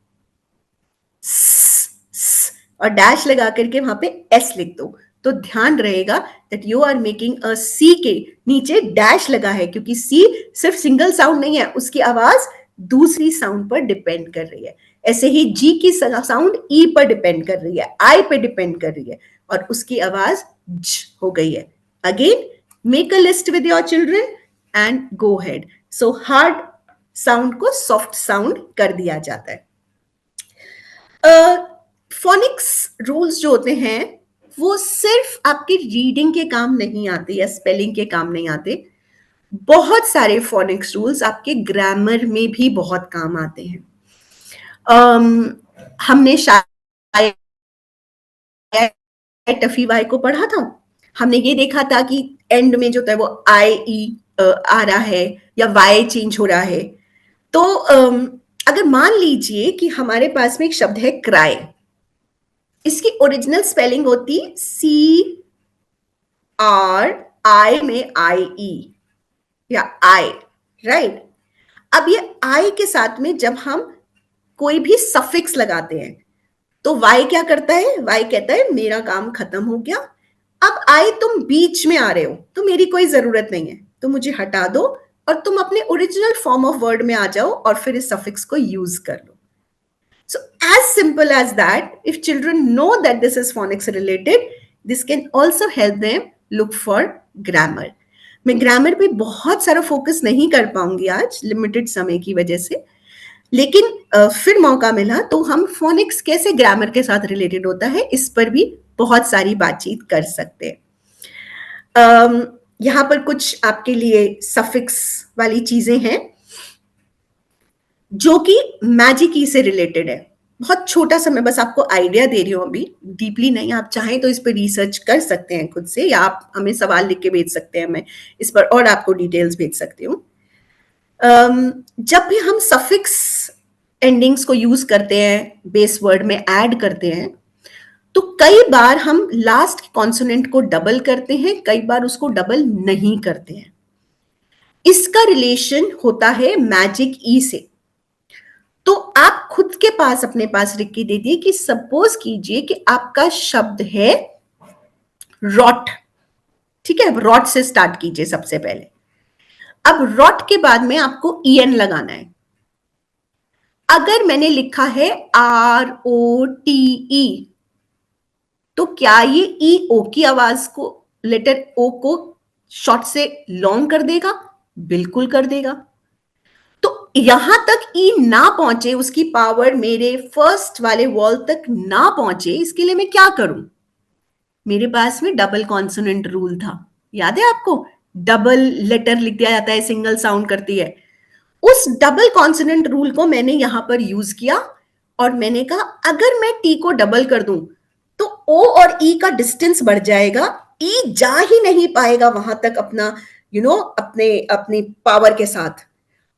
और डैश लगा करके वहां पे एस लिख दो, तो ध्यान रहेगा that you are making a C के नीचे डैश लगा है, क्योंकि सी सिर्फ सिंगल साउंड नहीं है, उसकी आवाज दूसरी साउंड पर डिपेंड कर रही है। ऐसे ही जी की साउंड ई पर डिपेंड कर रही है, आई पे डिपेंड कर रही है, और उसकी आवाज ज हो गई है। Again make a list with your children and go head. So hard sound को सॉफ्ट साउंड कर दिया जाता है। फोनिक्स रूल्स जो होते हैं वो सिर्फ आपके रीडिंग के काम नहीं आते या स्पेलिंग के काम नहीं आते, बहुत सारे फोनिक्स रूल्स आपके ग्रामर में भी बहुत काम आते हैं। हमने शायद टफी वाई को पढ़ा था, हमने ये देखा था कि एंड में जो था वो आई ई आ रहा है या वाई चेंज हो रहा है। तो अगर मान लीजिए कि हमारे पास में एक शब्द है क्राई, इसकी ओरिजिनल स्पेलिंग होती सी आर आई में आई ई या आई, राइट। अब ये आई के साथ में जब हम कोई भी सफिक्स लगाते हैं तो वाई क्या करता है, वाई कहता है मेरा काम खत्म हो गया, अब आई तुम बीच में आ रहे हो तो मेरी कोई जरूरत नहीं है, तो मुझे हटा दो और तुम अपने ओरिजिनल फॉर्म ऑफ वर्ड में आ जाओ और फिर इस सफिक्स को यूज कर लो। So as simple as that, if children know that this is phonics related, this can also help them look for grammar. मैं ग्रामर पे बहुत सारा फोकस नहीं कर पाऊंगी आज लिमिटेड समय की वजह से, लेकिन फिर मौका मिला तो हम फोनिक्स कैसे ग्रामर के साथ रिलेटेड होता है इस पर भी बहुत सारी बातचीत कर सकते हैं। यहाँ पर कुछ आपके लिए सफिक्स वाली चीजें हैं जो कि मैजिक ई से रिलेटेड है। बहुत छोटा सा मैं बस आपको आइडिया दे रही हूँ, अभी डीपली नहीं, आप चाहें तो इस पर रिसर्च कर सकते हैं खुद से, या आप हमें सवाल लिख के भेज सकते हैं, मैं इस पर और आपको डिटेल्स भेज सकती हूँ। जब भी हम सफिक्स एंडिंग्स को यूज करते हैं, बेस वर्ड में ऐड करते हैं, तो कई बार हम लास्ट कॉन्सोनेंट को डबल करते हैं, कई बार उसको डबल नहीं करते हैं। इसका रिलेशन होता है मैजिक ई से। तो आप खुद के पास अपने पास लिख के दे दिए कि सपोज कीजिए कि आपका शब्द है रॉट, ठीक है, रॉट से स्टार्ट कीजिए सबसे पहले। अब रॉट के बाद में आपको ईएन लगाना है। अगर मैंने लिखा है ROTE, तो क्या ये ई ओ की आवाज को, लेटर ओ को शॉर्ट से लॉन्ग कर देगा? बिल्कुल कर देगा। तो यहां तक ई ना पहुंचे, उसकी पावर मेरे फर्स्ट वाले वॉल तक ना पहुंचे, इसके लिए मैं क्या करूं? मेरे पास में डबल कॉन्सोनेंट रूल था, याद है आपको? डबल लेटर लिख दिया जाता है, सिंगल साउंड करती है। उस डबल कॉन्सोनेंट रूल को मैंने यहां पर यूज किया और मैंने कहा अगर मैं टी को डबल कर दूं तो ओ और ई का डिस्टेंस बढ़ जाएगा, ई जा ही नहीं पाएगा वहां तक अपना अपने अपनी पावर के साथ,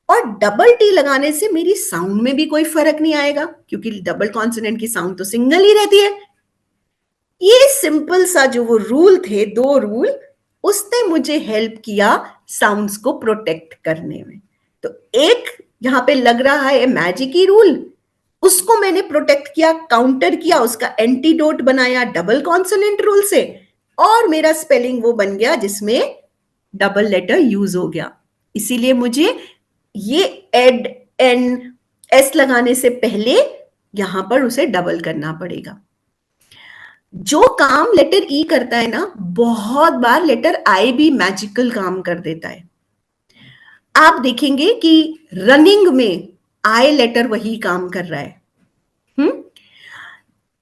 और डबल टी लगाने से मेरी साउंड में भी कोई फर्क नहीं आएगा क्योंकि डबल कॉन्सोनेंट की साउंड तो सिंगल ही रहती है। ये सिंपल सा जो वो रूल थे, 2 रूल, उसने मुझे हेल्प किया साउंड्स को प्रोटेक्ट करने में। तो एक यहां पे लग रहा है मैजिक की रूल, उसको मैंने प्रोटेक्ट किया, काउंटर किया, उसका एंटीडोट बनाया डबल कॉन्सोनेंट रूल से, और मेरा स्पेलिंग वो बन गया जिसमें डबल लेटर यूज हो गया। इसीलिए मुझे ये एड एन एस लगाने से पहले यहां पर उसे डबल करना पड़ेगा। जो काम लेटर ई करता है ना, बहुत बार लेटर आई भी मैजिकल काम कर देता है। आप देखेंगे कि रनिंग में आई लेटर वही काम कर रहा है।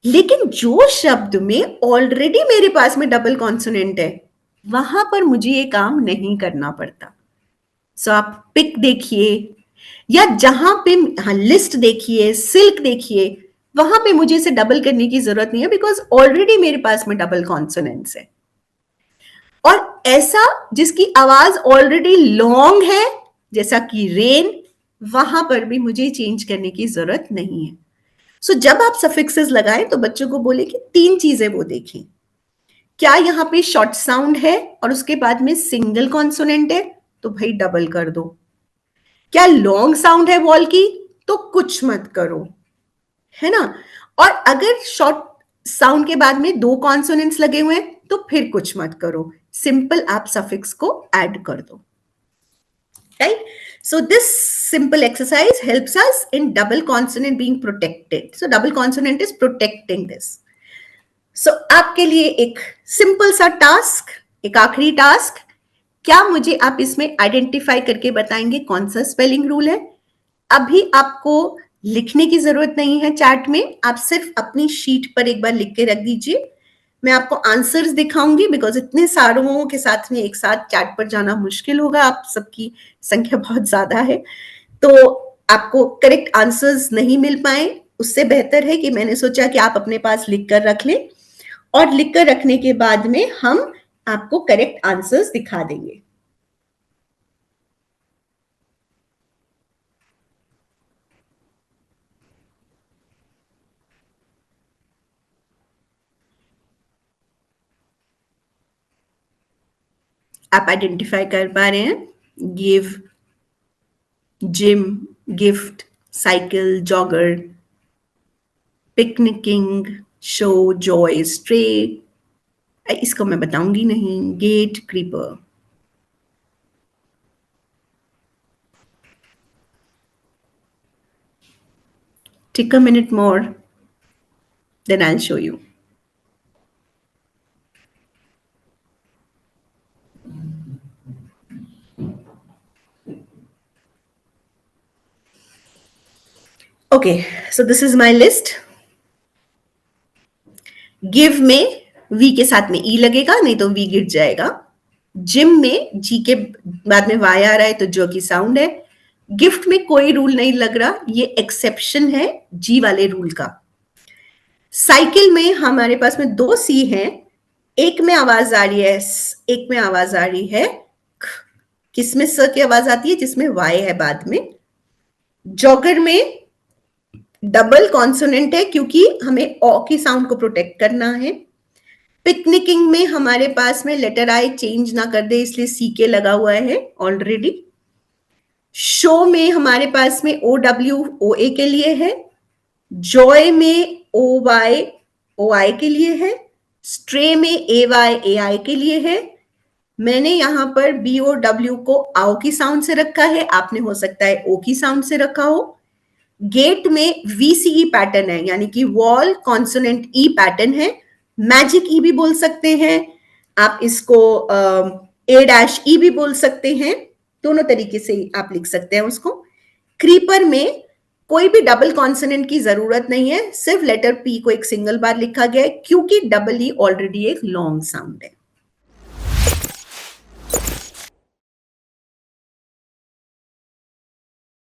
लेकिन जो शब्द में ऑलरेडी मेरे पास में डबल कॉन्सोनेंट है, वहां पर मुझे ये काम नहीं करना पड़ता। सो आप पिक देखिए या जहां पे लिस्ट देखिए, सिल्क देखिए, वहां पे मुझे इसे डबल करने की जरूरत नहीं है बिकॉज ऑलरेडी मेरे पास में डबल कॉन्सोनेंट्स है। और ऐसा जिसकी आवाज ऑलरेडी लॉन्ग है जैसा कि रेन, वहां पर भी मुझे चेंज करने की जरूरत नहीं है। सो जब आप सफिक्सेस लगाएं तो बच्चों को बोले कि 3 चीजें वो देखें, क्या यहाँ पे शॉर्ट साउंड है और उसके बाद में सिंगल कॉन्सोनेंट है तो भाई डबल कर दो। क्या लॉन्ग साउंड है वॉल की तो कुछ मत करो, है ना। और अगर शॉर्ट साउंड के बाद में 2 कॉन्सोनेंट्स लगे हुए हैं तो फिर कुछ मत करो, सिंपल आप सफिक्स को ऐड कर दो, right. So this simple exercise helps us in double consonant being protected. So double consonant is protecting this. So आपके लिए एक सिंपल सा टास्क, एक आखिरी टास्क, क्या मुझे आप इसमें आइडेंटिफाई करके बताएंगे कौन सा स्पेलिंग रूल है। अभी आपको लिखने की जरूरत नहीं है चैट में, आप सिर्फ अपनी शीट पर एक बार लिख के रख दीजिए। मैं आपको आंसर्स दिखाऊंगी बिकॉज इतने सारों के साथ में एक साथ चैट पर जाना मुश्किल होगा, आप सबकी संख्या बहुत ज्यादा है, तो आपको करेक्ट आंसर्स नहीं मिल पाए। उससे बेहतर है कि मैंने सोचा कि आप अपने पास लिख कर रख लें और लिख कर रखने के बाद में हम आपको करेक्ट आंसर्स दिखा देंगे। आप आइडेंटिफाई कर पा रहे हैं? Give, gym, gift, cycle, jogger, picnicking, show, joy, stray, इसको मैं बताऊंगी नहीं, get, creeper. Take a minute more, then I'll show you. Okay, so this is my list. Give में V के साथ में E लगेगा, नहीं तो V गिर जाएगा। जिम में G के बाद में Y आ रहा है तो जो की साउंड है। गिफ्ट में कोई रूल नहीं लग रहा, ये एक्सेप्शन है G वाले रूल का। साइकिल में हमारे पास में 2 C हैं, एक में आवाज आ रही है S, एक में आवाज आ रही है ख। किसमें स की आवाज आती है? जिसमें Y है बाद में। जॉगर में डबल कॉन्सोनेंट है क्योंकि हमें ओ की साउंड को प्रोटेक्ट करना है। पिकनिकिंग में हमारे पास में लेटर आई चेंज ना कर दे इसलिए सी के लगा हुआ है ऑलरेडी। शो में हमारे पास में ओ डब्ल्यू ओ ए के लिए है। जॉय में ओ आई के लिए है। स्ट्रे में ए वाई ए आई के लिए है। मैंने यहां पर बी ओ डब्ल्यू को आओ की साउंड से रखा है, आपने हो सकता है ओ की साउंड से रखा हो। गेट में VCE पैटर्न है, यानी कि वॉल कॉन्सोनेंट ई पैटर्न है। मैजिक ई भी बोल सकते हैं आप इसको, A-E भी बोल सकते हैं, दोनों तरीके से आप लिख सकते हैं उसको। क्रीपर में कोई भी डबल कॉन्सोनेंट की जरूरत नहीं है, सिर्फ लेटर P को एक सिंगल बार लिखा गया है क्योंकि डबल ई ऑलरेडी एक लॉन्ग साउंड है।